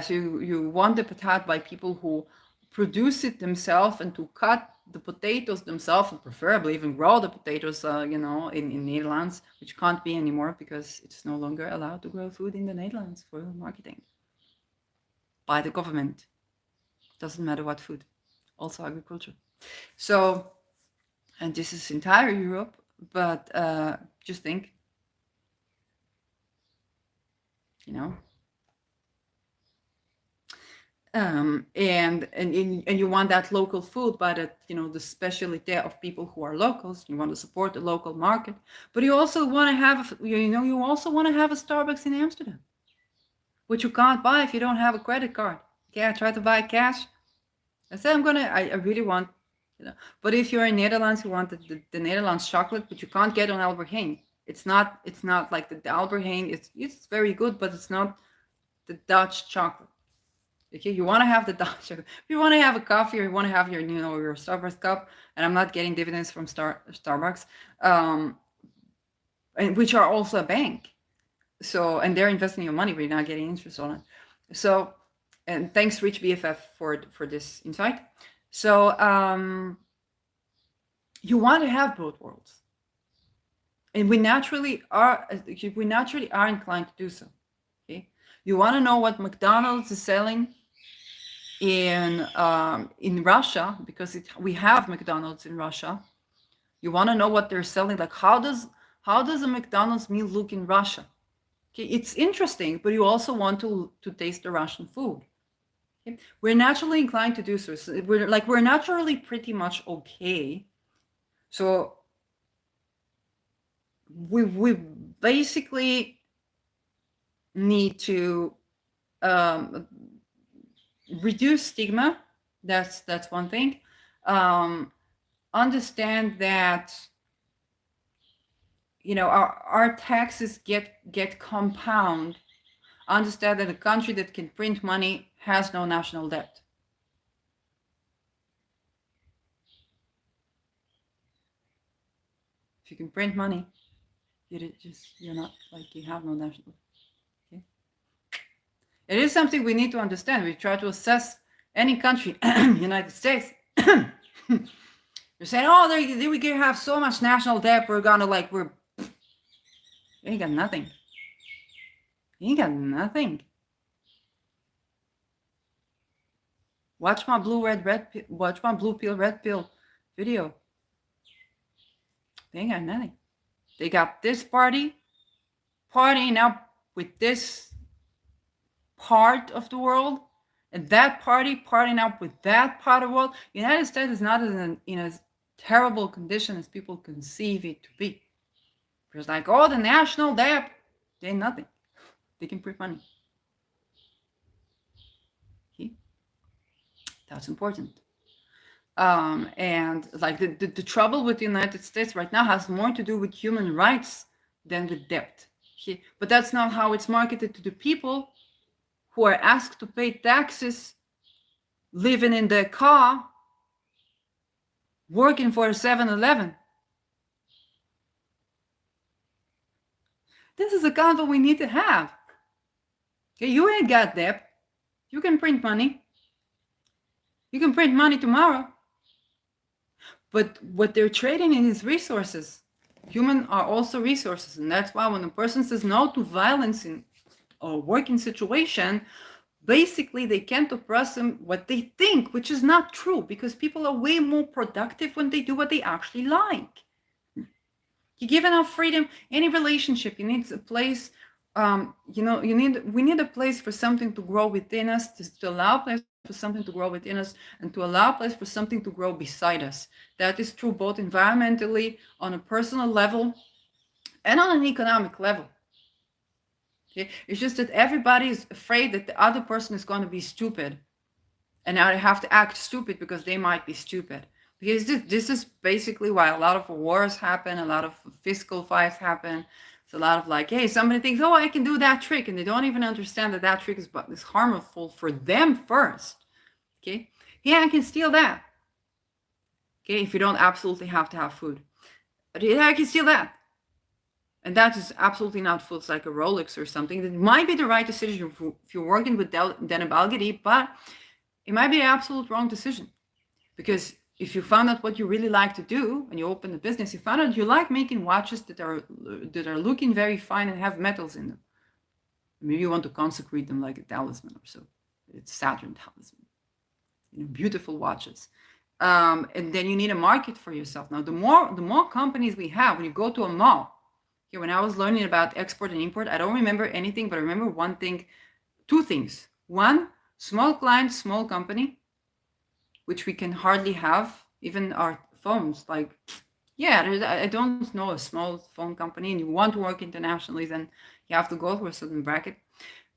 So you want the patat by people who produce it themselves and to cut the potatoes themselves, and preferably even grow the potatoes, in Netherlands, which can't be anymore because it's no longer allowed to grow food in the Netherlands for marketing by the government. Doesn't matter what food, also agriculture. So, and this is entire Europe, but just think, you know, and you want that local food by the specialty of people who are locals. You want to support the local market, but you also want to have you also want to have a Starbucks in Amsterdam, which you can't buy if you don't have a credit card. Okay, I tried to buy cash. I said I really want, but if you're in Netherlands, you want the Netherlands chocolate, but you can't get on Albert Heijn. It's not like the Albert Heijn. It's very good, but it's not the Dutch chocolate. Okay, you want to have the Dutch chocolate. If you want to have a coffee or you want to have your Starbucks cup, and I'm not getting dividends from Starbucks, and which are also a bank. So, and they're investing your money, but you're not getting interest on it. So, and thanks Rich BFF for this insight. So you want to have both worlds, and we naturally are inclined to do so. Okay, you want to know what McDonald's is selling in Russia, because we have McDonald's in Russia. You want to know what they're selling, like how does a McDonald's meal look in Russia? Okay, it's interesting, but you also want to taste the Russian food. Okay? We're naturally inclined to do so. We're naturally pretty much okay. So we basically need to reduce stigma. That's one thing. Understand that our taxes get compound. Understand that a country that can print money has no national debt. If you can print money, you're not like you have no national. Okay, it is something we need to understand. We try to assess any country, United States. You're saying, oh, we can have so much national debt. We're gonna you ain't got nothing. You ain't got nothing. Watch my blue pill red pill video. They ain't got nothing. They got this party partying up with this part of the world, and that party partying up with that part of the world. The United States is not in as terrible condition as people conceive it to be. It's like, oh, the national debt, they ain't nothing. They can print money. Okay? That's important. And like the trouble with the United States right now has more to do with human rights than with debt. Okay? But that's not how it's marketed to the people who are asked to pay taxes, living in their car, working for a 7-Eleven. This is a convo we need to have. Okay, you ain't got debt. You can print money. You can print money tomorrow. But what they're trading in is resources. Humans are also resources. And that's why when a person says no to violence in a working situation, basically they can't oppress them what they think, which is not true, because people are way more productive when they do what they actually like. You give enough freedom, any relationship, you need a place, we need a place for something to grow within us, to allow place for something to grow within us, and to allow place for something to grow beside us. That is true both environmentally, on a personal level, and on an economic level. Okay? It's just that everybody is afraid that the other person is going to be stupid. And now they have to act stupid because they might be stupid. Because this is basically why a lot of wars happen, a lot of fiscal fights happen. It's a lot of like, hey, somebody thinks, oh, I can do that trick, and they don't even understand that that trick is harmful for them first. Okay, yeah, I can steal that. Okay, if you don't absolutely have to have food, but yeah, I can steal that. And that is absolutely not food. It's like a Rolex or something. That might be the right decision if you're working with Deneb Algadi, but it might be an absolute wrong decision. Because if you found out what you really like to do and you open the business, you found out you like making watches that are looking very fine and have metals in them. Maybe you want to consecrate them like a talisman or so. It's Saturn talisman. Beautiful watches. And then you need a market for yourself. Now, the more companies we have, when you go to a mall, when I was learning about export and import, I don't remember anything, but I remember one thing, two things. One, small client, small company, which we can hardly have, even our phones. Like, yeah, I don't know a small phone company, and you want to work internationally, then you have to go through a certain bracket.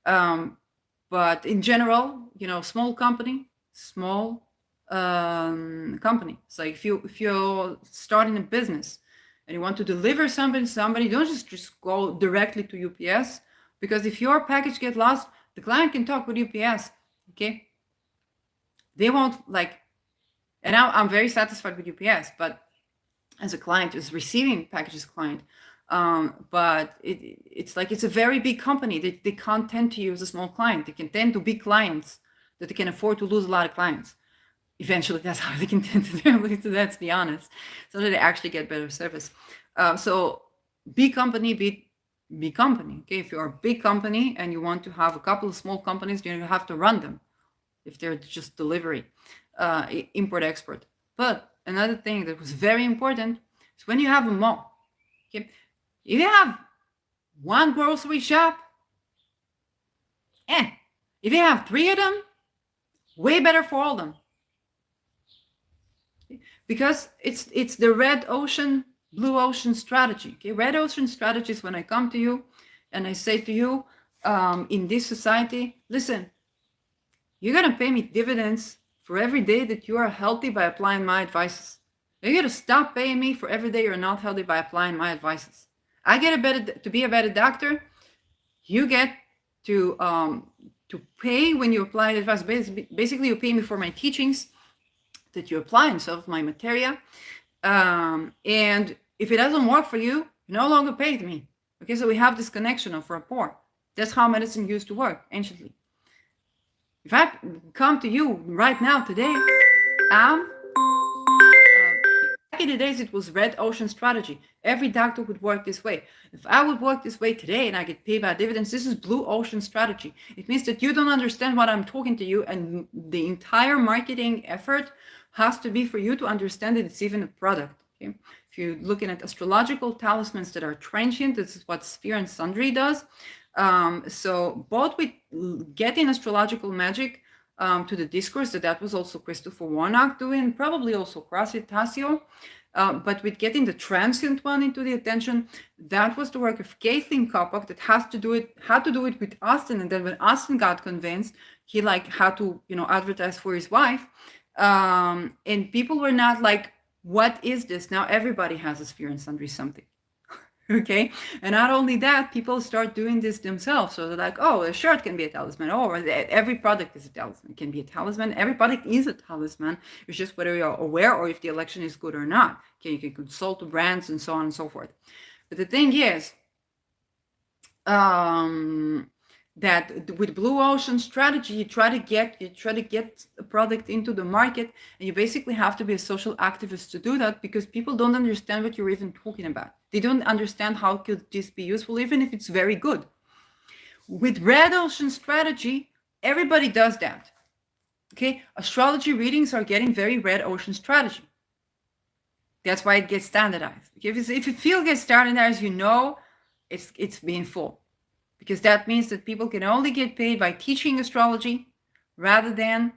But in general, small company, small company. So if you're starting a business and you want to deliver something to somebody, don't just go directly to UPS, because if your package gets lost, the client can talk with UPS. Okay, they won't like. And now I'm very satisfied with UPS, but as a client, as receiving packages client, but it's like it's a very big company. They can't tend to you as a small client. They can tend to big clients that they can afford to lose a lot of clients. Eventually, that's how they can tend to do it. Let's be honest, so that they actually get better service. So big company, big company. Okay, if you're a big company and you want to have a couple of small companies, you have to run them if they're just delivery, import export. But another thing that was very important is when you have a mall. Okay, if you have one grocery shop, if you have three of them, way better for all of them. Because it's the red ocean, blue ocean strategy. Okay, red ocean strategy is when I come to you and I say to you, in this society, listen, you're gonna pay me dividends for every day that you are healthy by applying my advices. You're gonna stop paying me for every day you're not healthy by applying my advices. I get to be a better doctor. You get to pay when you apply advice. Basically, you pay me for my teachings that you apply and solve my materia. And if it doesn't work for you, you no longer pay me. Okay, so we have this connection of rapport. That's how medicine used to work anciently. If I come to you right now today, back in the days it was red ocean strategy. Every doctor would work this way. If I would work this way today and I get paid by dividends, this is blue ocean strategy. It means that you don't understand what I'm talking to you, and the entire marketing effort has to be for you to understand that it's even a product. Okay? If you're looking at astrological talismans that are transient, this is what Sphere and Sundry does. So both with getting astrological magic to the discourse, that was also Christopher Warnock doing, probably also Crassi Tassio, but with getting the transient one into the attention, that was the work of Kathleen Kopak that had to do it with Austin. And then when Austin got convinced, he had to advertise for his wife, and people were not like, what is this? Now everybody has a Sphere and Sundry something. Okay, and not only that, people start doing this themselves. So they're like, oh, a shirt can be a talisman. Oh, every product is a talisman. It can be a talisman. Every product is a talisman. It's just whether you're aware or if the election is good or not. Okay, you can consult the brands and so on and so forth. But the thing is, that with blue ocean strategy, you try to get a product into the market, and you basically have to be a social activist to do that, because people don't understand what you're even talking about. They don't understand how could this be useful, even if it's very good. With red ocean strategy, everybody does that. Okay, astrology readings are getting very red ocean strategy. That's why it gets standardized. If a field gets standardized, it's being full. Because that means that people can only get paid by teaching astrology rather than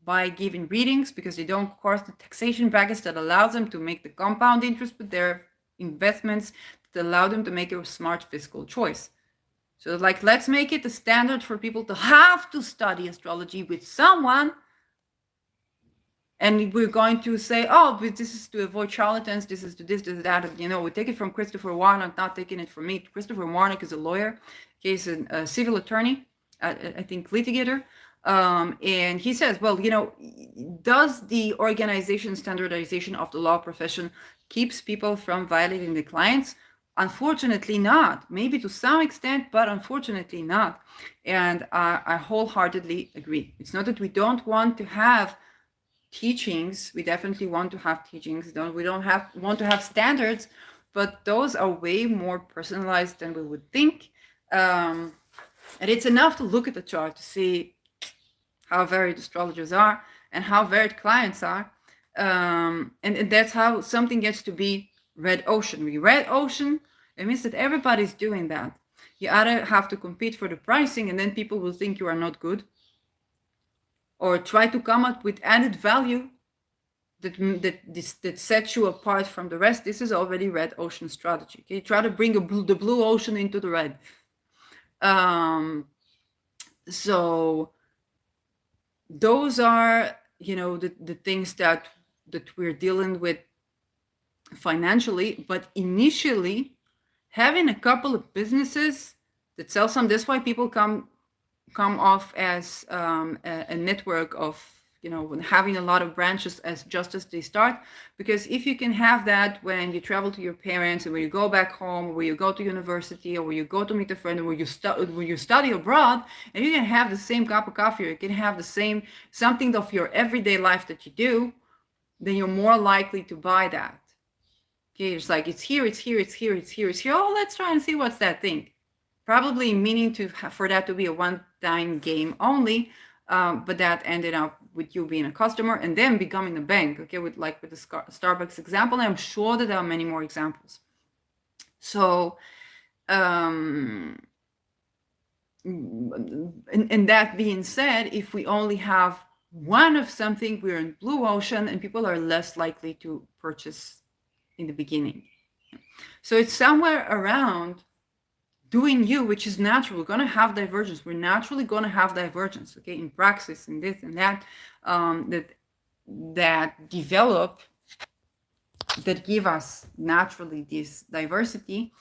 by giving readings, because they don't cross the taxation brackets that allows them to make the compound interest with their investments, that allow them to make a smart fiscal choice. So let's make it a standard for people to have to study astrology with someone And we're going to say, oh, but this is to avoid charlatans, this is to this, that. We take it from Christopher Warnock, not taking it from me. Christopher Warnock is a lawyer. He's a civil attorney, I think litigator. And he says, well, does the organization standardization of the law profession keeps people from violating the clients? Unfortunately not. Maybe to some extent, but unfortunately not. And I wholeheartedly agree. It's not that we don't want to have teachings. We definitely want to have teachings. We don't want to have standards, but those are way more personalized than we would think. And it's enough to look at the chart to see how varied astrologers are and how varied clients are. And that's how something gets to be red ocean. Red ocean, it means that everybody's doing that. You either have to compete for the pricing and then people will think you are not good, or try to come up with added value that sets you apart from the rest. This is already red ocean strategy. Okay? Try to bring the blue ocean into the red. So those are, the things that we're dealing with financially. But initially, having a couple of businesses that sell some, that's why people come off as a network of, having a lot of branches as just as they start. Because if you can have that when you travel to your parents, and when you go back home, or when you go to university, or when you go to meet a friend, or when you study abroad, and you can have the same cup of coffee, or you can have the same something of your everyday life that you do, then you're more likely to buy that. Okay, it's like, it's here, it's here, it's here, it's here, it's here. Oh, let's try and see what's that thing. Probably meaning for that to be a one-time game only, but that ended up with you being a customer and then becoming a bank. Okay, with the Starbucks example, and I'm sure that there are many more examples. So, and that being said, if we only have one of something, we're in blue ocean, and people are less likely to purchase in the beginning. So it's somewhere around doing you, which is natural. We're going to have divergence. We're naturally going to have divergence, okay, in praxis, in this and that, that develop, that give us naturally this diversity.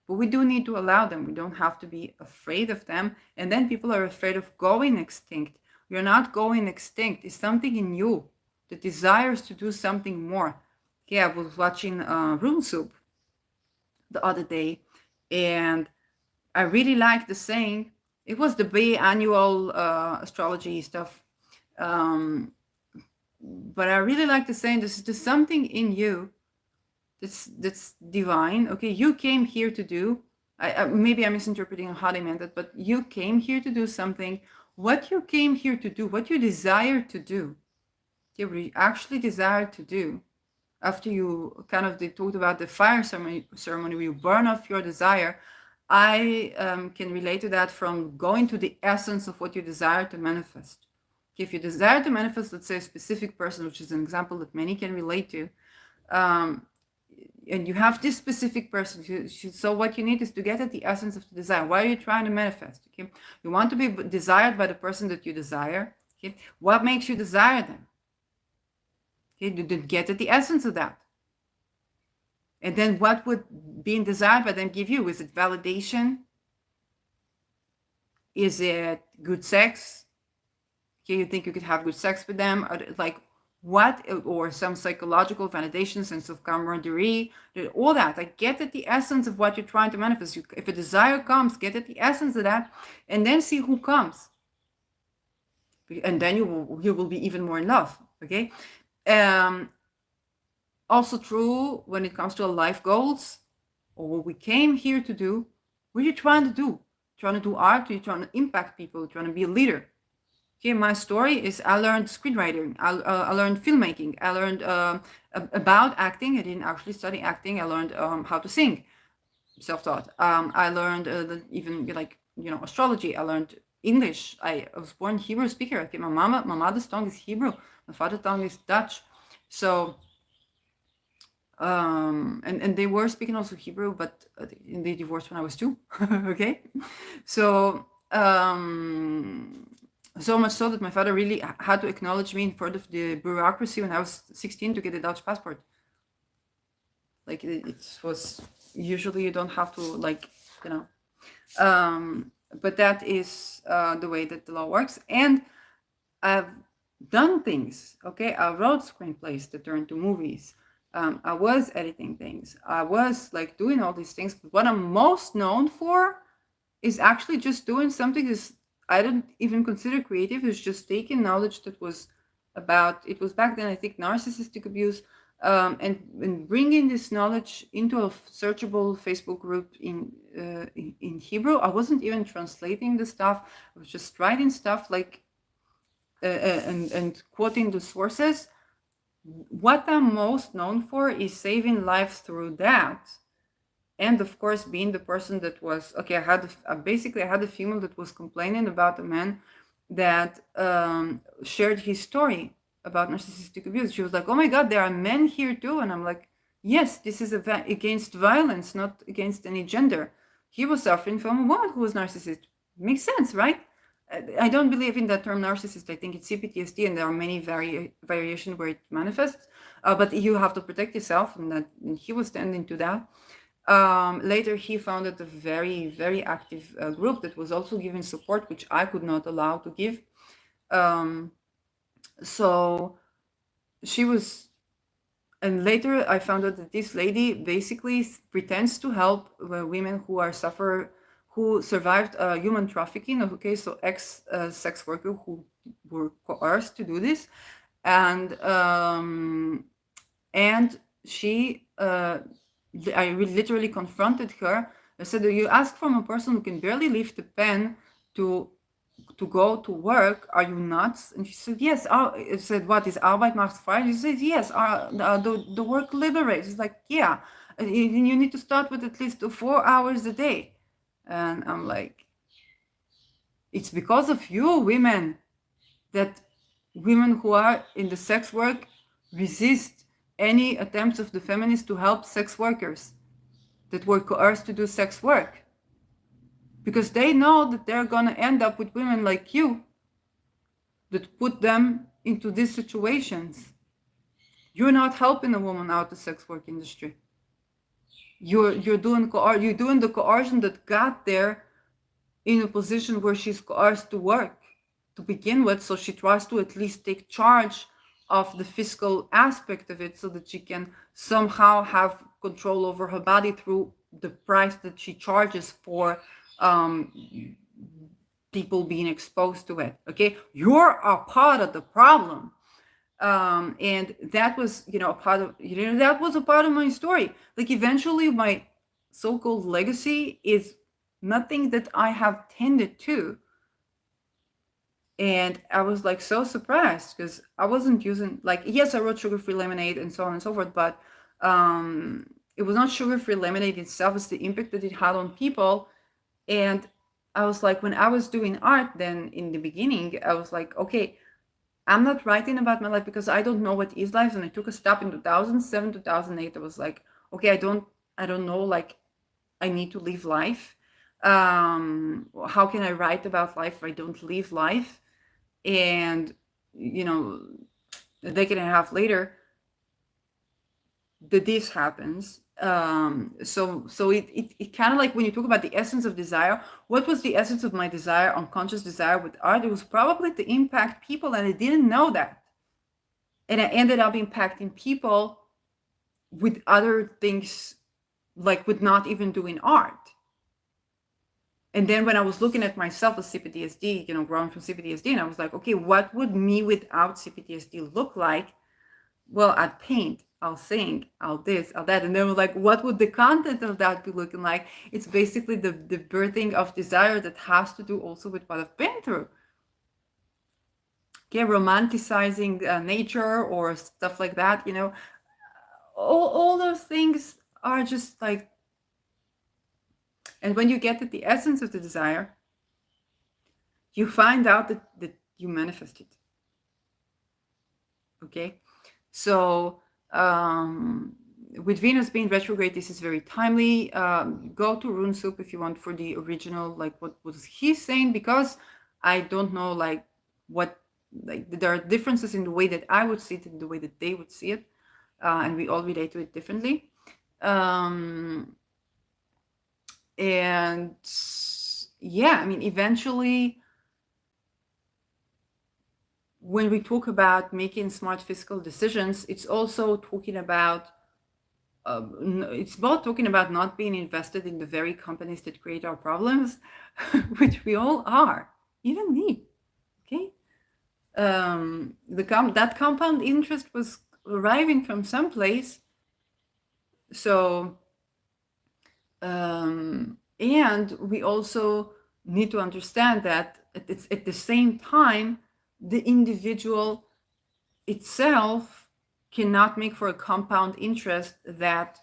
But we do need to allow them. We don't have to be afraid of them. And then people are afraid of going extinct. You're not going extinct. It's something in you that desires to do something more. Okay, I was watching Room Soup the other day, and I really like the saying. It was the biannual astrology stuff. But I really like the saying, there's something in you that's divine. Okay, you came here to do, maybe I'm misinterpreting how they meant it, but you came here to do something. What you came here to do, what you desire to do, what you actually desire to do, after you they talked about the fire ceremony where you burn off your desire, I can relate to that from going to the essence of what you desire to manifest. If you desire to manifest, let's say, a specific person, which is an example that many can relate to, and you have this specific person, so what you need is to get at the essence of the desire. Why are you trying to manifest? Okay, you want to be desired by the person that you desire. Okay, what makes you desire them? Okay, to get at the essence of that. And then what would being desired by them give you? Is it validation? Is it good sex? Okay, you think you could have good sex with them? Like what? Or some psychological validation, sense of camaraderie, all that. Like, get at the essence of what you're trying to manifest. If a desire comes, get at the essence of that, and then see who comes. And then you will be even more in love. Okay. Also true when it comes to our life goals, or what we came here to do. What are you trying to do? Trying to do art? Are you trying to impact people? Trying to be a leader? Okay, my story is I learned screenwriting. I learned filmmaking. I learned about acting. I didn't actually study acting. I learned how to sing, self-taught. I learned even astrology. I learned English. I was born Hebrew speaker. Okay, my mother's tongue is Hebrew. My father's tongue is Dutch. So and they were speaking also Hebrew, but they divorced when I was 2. Okay, so So much so that my father really had to acknowledge me in front of the bureaucracy when I was 16 to get a Dutch passport. Like it was, usually you don't have to, like, you know, but that is the way that the law works. And I've done things. Okay, I wrote screenplays that turned to movies. I was editing things. I was like doing all these things. But what I'm most known for is actually just doing something is I don't even consider creative. It's just taking knowledge that was about, it was back then, I think, narcissistic abuse, and bringing this knowledge into a searchable Facebook group in Hebrew. I wasn't even translating the stuff. I was just writing stuff like and quoting the sources. What I'm most known for is saving lives through that. And of course, being the person that was, okay, basically I had a female that was complaining about a man that shared his story about narcissistic abuse. She was like, oh my God, there are men here too. And I'm like, yes, this is against violence, not against any gender. He was suffering from a woman who was narcissist. Makes sense, right? I don't believe in that term narcissist. I think it's CPTSD, and there are many variations where it manifests. But you have to protect yourself, and he was tending to that. Later, he founded a very, very active group that was also giving support, which I could not allow to give. So she was, and later I found out that this lady basically pretends to help women who survived human trafficking. Okay, so ex-sex workers who were coerced to do this, and she. I literally confronted her. I said, you ask from a person who can barely lift a pen to go to work. Are you nuts? And she said, yes. I said, what is Arbeit macht frei? She said, yes. The work liberates. It's like, yeah. You need to start with at least 4 hours a day. And I'm like, it's because of you, women, that women who are in the sex work resist any attempts of the feminists to help sex workers that were coerced to do sex work, because they know that they're going to end up with women like you that put them into these situations. You're not helping a woman out of the sex work industry. You're doing the coercion that got there in a position where she's coerced to work to begin with, so she tries to at least take charge of the fiscal aspect of it so that she can somehow have control over her body through the price that she charges for people being exposed to it. Okay, you're a part of the problem. And that was, a part of, that was a part of my story. Like, eventually my so-called legacy is nothing that I have tended to. And I was like so surprised because I wasn't using, like, yes, I wrote sugar-free lemonade and so on and so forth, but it was not sugar-free lemonade itself, it's the impact that it had on people. And I was like, when I was doing art then in the beginning, I was like, okay, I'm not writing about my life because I don't know what is life. And I took a step in 2007, 2008. I was like, okay, I don't know, like, I need to live life. How can I write about life if I don't live life? And, a decade and a half later, this happens. So it kind of like, when you talk about the essence of desire, what was the essence of my desire, unconscious desire with art? It was probably to impact people, and I didn't know that. And I ended up impacting people with other things, like with not even doing art. And then when I was looking at myself as CPTSD, growing from CPTSD, and I was like, okay, what would me without CPTSD look like? Well, I'd paint, I'll sing, I'll this, I'll that. And then we're like, what would the content of that be looking like? It's basically the birthing of desire that has to do also with what I've been through. Okay, romanticizing nature or stuff like that, all those things are just like, and when you get at the essence of the desire, you find out that you manifest it. Okay, so with Venus being retrograde, this is very timely. Go to RuneSoup if you want for the original, like what was he saying, because I don't know, like, what, like, there are differences in the way that I would see it and the way that they would see it, and we all relate to it differently. And yeah, I mean, eventually, when we talk about making smart fiscal decisions, it's also talking about it's both talking about not being invested in the very companies that create our problems, which we all are, even me. Okay, that compound interest was arriving from someplace. So, and we also need to understand that it's at the same time, the individual itself cannot make for a compound interest that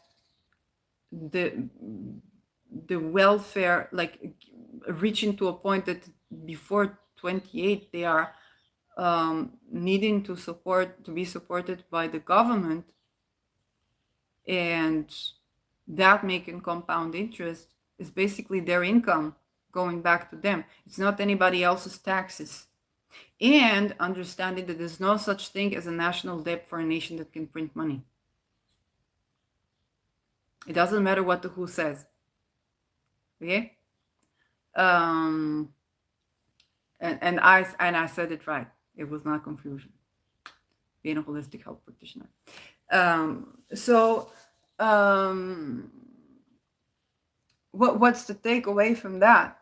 the welfare, like, reaching to a point that before 28 they are needing to be supported by the government, and that making compound interest is basically their income going back to them. It's not anybody else's taxes. And understanding that there's no such thing as a national debt for a nation that can print money. It doesn't matter what the WHO says. Okay? And I said it right. It was not confusion. Being a holistic health practitioner. What's the takeaway from that?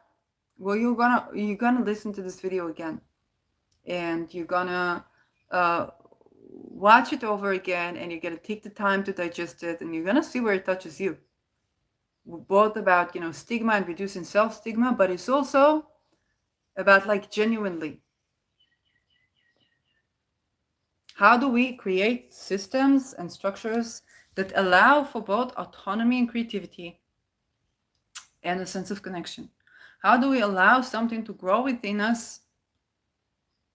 Well, you're gonna listen to this video again, and you're gonna watch it over again, and you're gonna take the time to digest it, and you're gonna see where it touches you. Both about, stigma and reducing self-stigma, but it's also about, like, genuinely, how do we create systems and structures that allow for both autonomy and creativity and a sense of connection? How do we allow something to grow within us,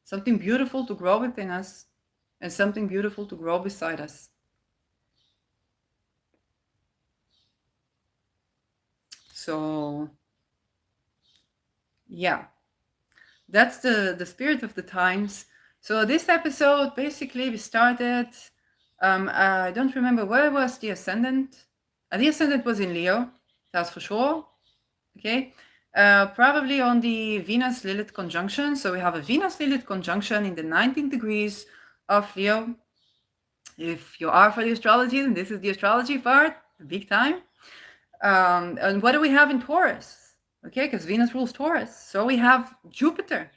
something beautiful to grow within us, and something beautiful to grow beside us? So, yeah, that's the spirit of the times. So this episode, basically, we started, I don't remember where was the ascendant. The ascendant was in Leo, that's for sure. Okay, probably on the Venus-Lilith conjunction. So we have a Venus-Lilith conjunction in the 19 degrees of Leo. If you are for the astrology, then this is the astrology part, big time. And what do we have in Taurus? Okay, because Venus rules Taurus. So we have Jupiter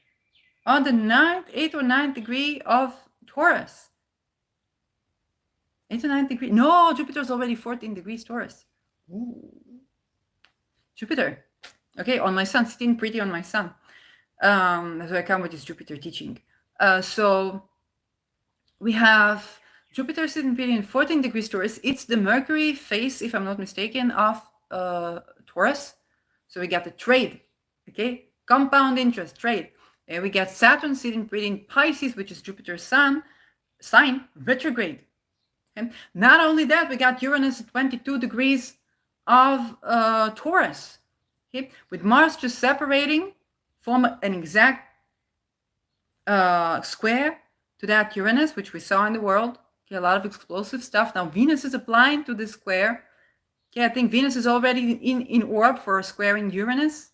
on the 8th or 9th degree of Taurus. 8th or 9th degree. No, Jupiter's already 14 degrees Taurus. Ooh. Jupiter. Okay, on my sun, sitting pretty on my sun. So I come with this Jupiter teaching. So we have Jupiter sitting pretty in 14 degrees Taurus. It's the Mercury phase, if I'm not mistaken, of Taurus. So we got the trade, okay? Compound interest, trade. And we got Saturn sitting pretty in Pisces, which is Jupiter's sign, retrograde. Okay? Not only that, we got Uranus at 22 degrees of Taurus, okay? With Mars just separating, form an exact square to that Uranus, which we saw in the world. Okay, a lot of explosive stuff. Now Venus is applying to this square. Okay, I think Venus is already in orb for squaring Uranus,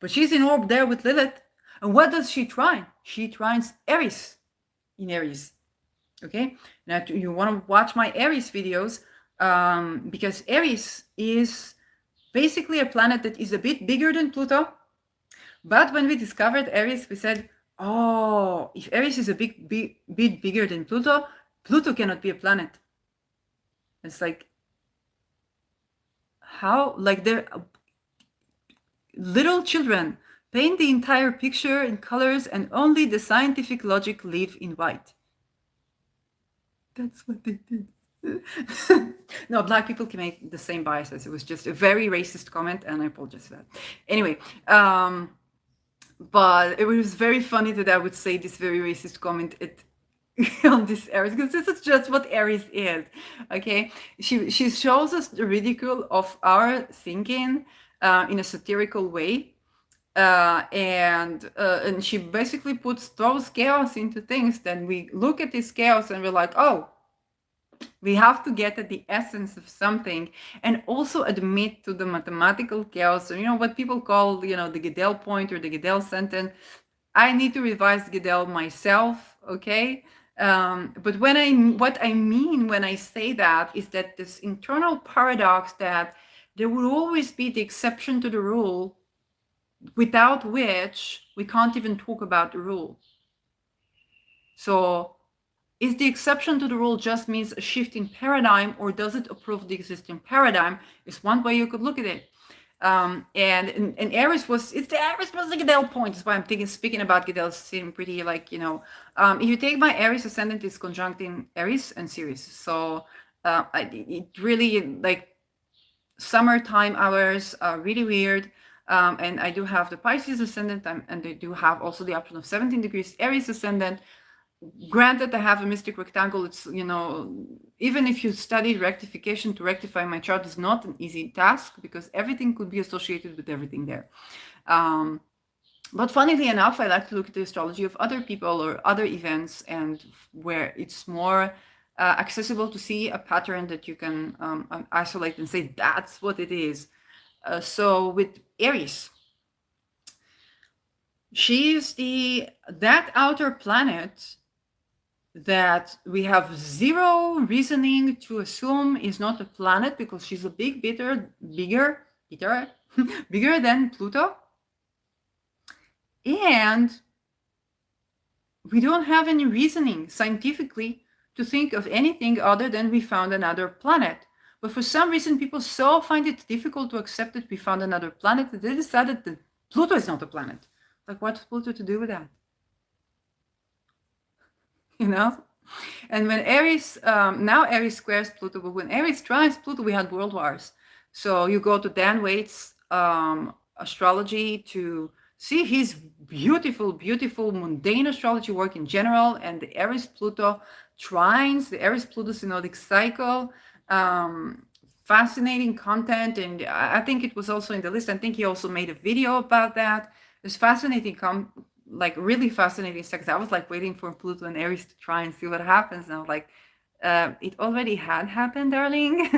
but she's in orb there with Lilith. And what does she trine? She trines Aries in Aries. Okay, now you want to watch my Aries videos, because Aries is basically a planet that is a bit bigger than Pluto. But when we discovered Aries, we said, oh, if Aries is a bit bigger than Pluto, Pluto cannot be a planet. It's like, how? Like, they're little children paint the entire picture in colors, and only the scientific logic live in white. That's what they did. No, Black people can make the same biases. It was just a very racist comment, and I apologize for that. Anyway, but it was very funny that I would say this very racist comment on this Aries, because this is just what Aries is. Okay, she shows us the ridicule of our thinking in a satirical way, And she basically throws chaos into things. Then we look at this chaos and we're like, oh, we have to get at the essence of something, and also admit to the mathematical chaos. So, what people call, the Gödel point or the Gödel sentence. I need to revise Gödel myself, okay? But what I mean when I say that is that this internal paradox that there will always be the exception to the rule, without which we can't even talk about the rule. So is the exception to the rule just means a shift in paradigm, or does it approve the existing paradigm? Is one way you could look at it. And Aries it's the Aries was the Gödel point. That's why I'm speaking about Gödel seem pretty like, if you take my Aries ascendant is conjunct in Aries and Ceres. So it really, like, summertime hours are really weird. And I do have the Pisces ascendant, and I do have also the option of 17 degrees Aries ascendant. Granted, I have a mystic rectangle. It's, even if you study rectification, to rectify my chart is not an easy task, because everything could be associated with everything there. But funnily enough, I like to look at the astrology of other people or other events, and where it's more accessible to see a pattern that you can isolate and say, that's what it is. So with Aries, she is that outer planet that we have zero reasoning to assume is not a planet, because she's a bigger than Pluto. And we don't have any reasoning scientifically to think of anything other than we found another planet. But for some reason, people so find it difficult to accept that we found another planet that they decided that Pluto is not a planet. Like, what's Pluto to do with that? And when Aries, now Aries squares Pluto, but when Aries trines Pluto, we had world wars. So you go to Dan Waite's astrology to see his beautiful, beautiful mundane astrology work in general, and the Aries Pluto trines, the Aries Pluto synodic cycle. Fascinating content, and I think it was also in the list. I think he also made a video about that. It's fascinating, like really fascinating stuff. I was like waiting for Pluto and Aries to try and see what happens, and I was like, it already had happened, darling.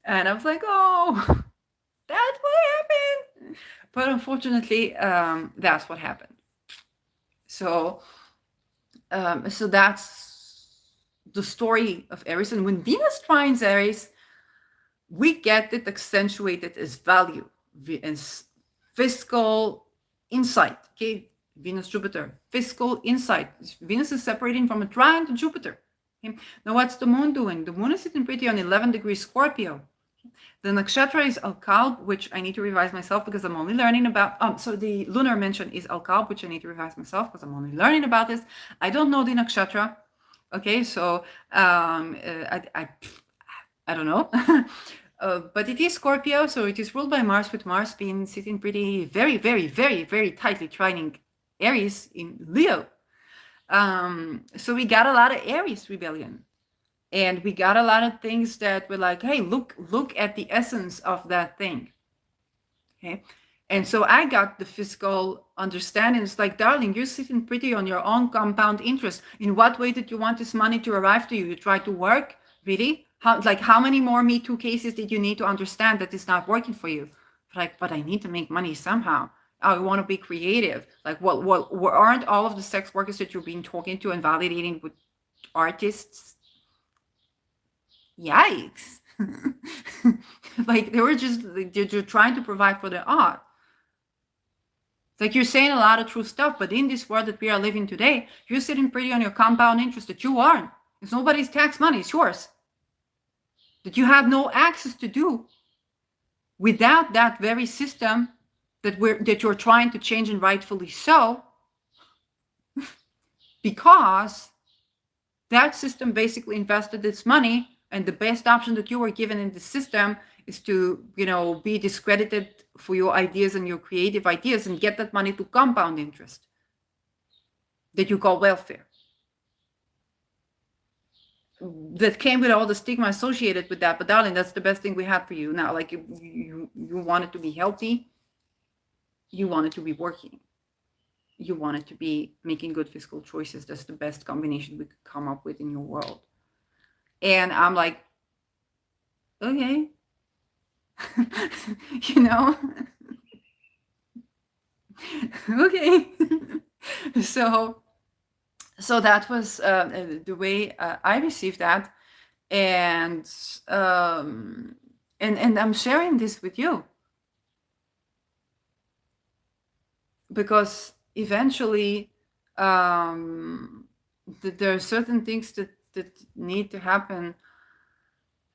And I was like, oh, that's what happened. But unfortunately, that's what happened. So that's the story of Aries. And when Venus trines Aries, we get it accentuated as value, as fiscal insight. Okay, Venus, Jupiter, fiscal insight. Venus is separating from a trine to Jupiter. Okay? Now, what's the moon doing? The moon is sitting pretty on 11 degrees Scorpio. The nakshatra is Al-Kalb, which I need to revise myself because I'm only learning about. So the lunar mention is Al-Kalb, which I need to revise myself because I'm only learning about this. I don't know the nakshatra. Okay, so I don't know. But it is Scorpio, so it is ruled by Mars, with Mars being sitting pretty, very, very, very, very tightly trining Aries in Leo. So we got a lot of Aries rebellion. And we got a lot of things that were like, hey, look at the essence of that thing. Okay. And so I got the fiscal understanding. It's like, darling, you're sitting pretty on your own compound interest. In what way did you want this money to arrive to you? You try to work? Really? How many more Me Too cases did you need to understand that it's not working for you? Like, but I need to make money somehow. I want to be creative. Like, aren't all of the sex workers that you've been talking to and validating with artists? Yikes. Like, they're trying to provide for their art. It's like, you're saying a lot of true stuff, but in this world that we are living today, you're sitting pretty on your compound interest that you aren't. It's nobody's tax money, it's yours. That you have no access to do without that very system that you're trying to change, and rightfully so, because that system basically invested its money, and the best option that you were given in the system is to, be discredited for your ideas and your creative ideas and get that money to compound interest that you call welfare. That came with all the stigma associated with that. But darling, that's the best thing we had for you now. Like, you want it to be healthy. you want it to be working. You want it to be making good fiscal choices. That's the best combination we could come up with in your world. And I'm like, okay, you know, okay. so that was the way I received that, and and I'm sharing this with you because eventually there are certain things that need to happen.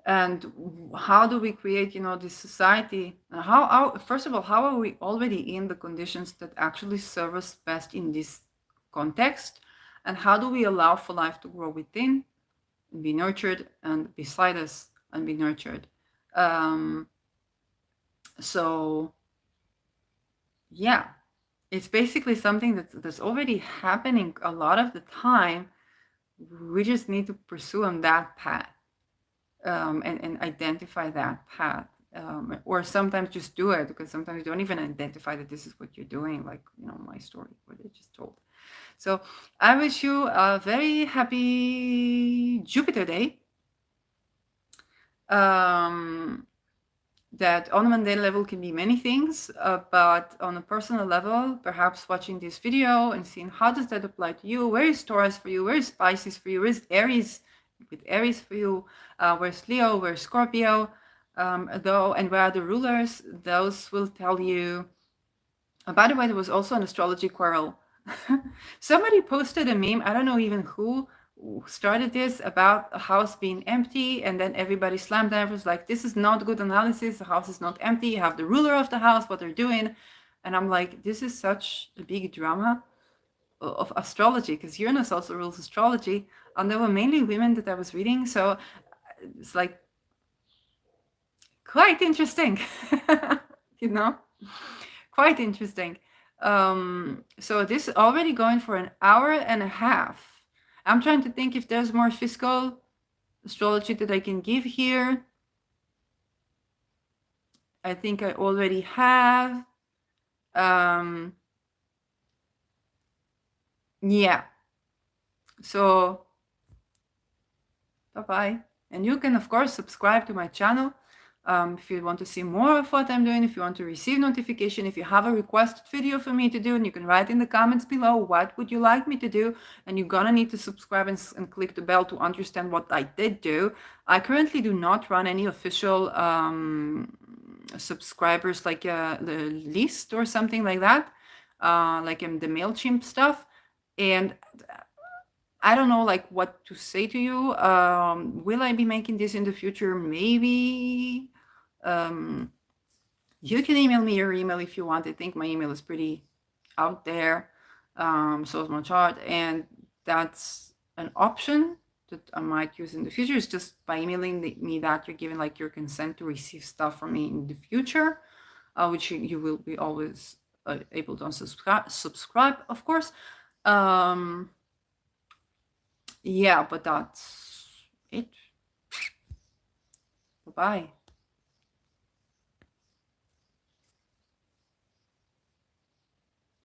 And how do we create, this society? How first of all, how are we already in the conditions that actually serve us best in this context? And how do we allow for life to grow within and be nurtured, and beside us and be nurtured? So yeah, it's basically something that's already happening a lot of the time. We just need to pursue on that path. And identify that path, or sometimes just do it, because sometimes you don't even identify that this is what you're doing, like my story, what I just told. So I wish you a very happy Jupiter day. That on a mundane level can be many things, but on a personal level, perhaps watching this video and seeing how does that apply to you. Where is Taurus for you? Where is Pisces for you? Where is Aries with Aries for you? Where's Leo? Where's Scorpio? Though, and where are the rulers? Those will tell you. By the way, there was also an astrology quarrel. Somebody posted a meme, I don't know even who started this, about a house being empty, and then everybody slammed down. It was like, this is not good analysis. The house is not empty. You have the ruler of the house, what they're doing. And I'm like, this is such a big drama of astrology, because Uranus also rules astrology. And there were mainly women that I was reading. So it's like quite interesting, quite interesting. So this is already going for an hour and a half. I'm trying to think if there's more fiscal astrology that I can give here. I think I already have. Yeah. So, bye-bye. And you can, of course, subscribe to my channel. If you want to see more of what I'm doing, if you want to receive notification, if you have a requested video for me to do, and you can write in the comments below, what would you like me to do? And you're gonna need to subscribe and click the bell to understand what I did do. I currently do not run any official subscribers, like the list or something like that, like in the MailChimp stuff. And I don't know like what to say to you. Will I be making this in the future? Maybe. You can email me your email if you want. I think my email is pretty out there. So is my chart, and that's an option that I might use in the future. It's just by emailing me that you're giving like your consent to receive stuff from me in the future, which you will be always able to subscribe, of course. Yeah, but that's it. Bye-bye.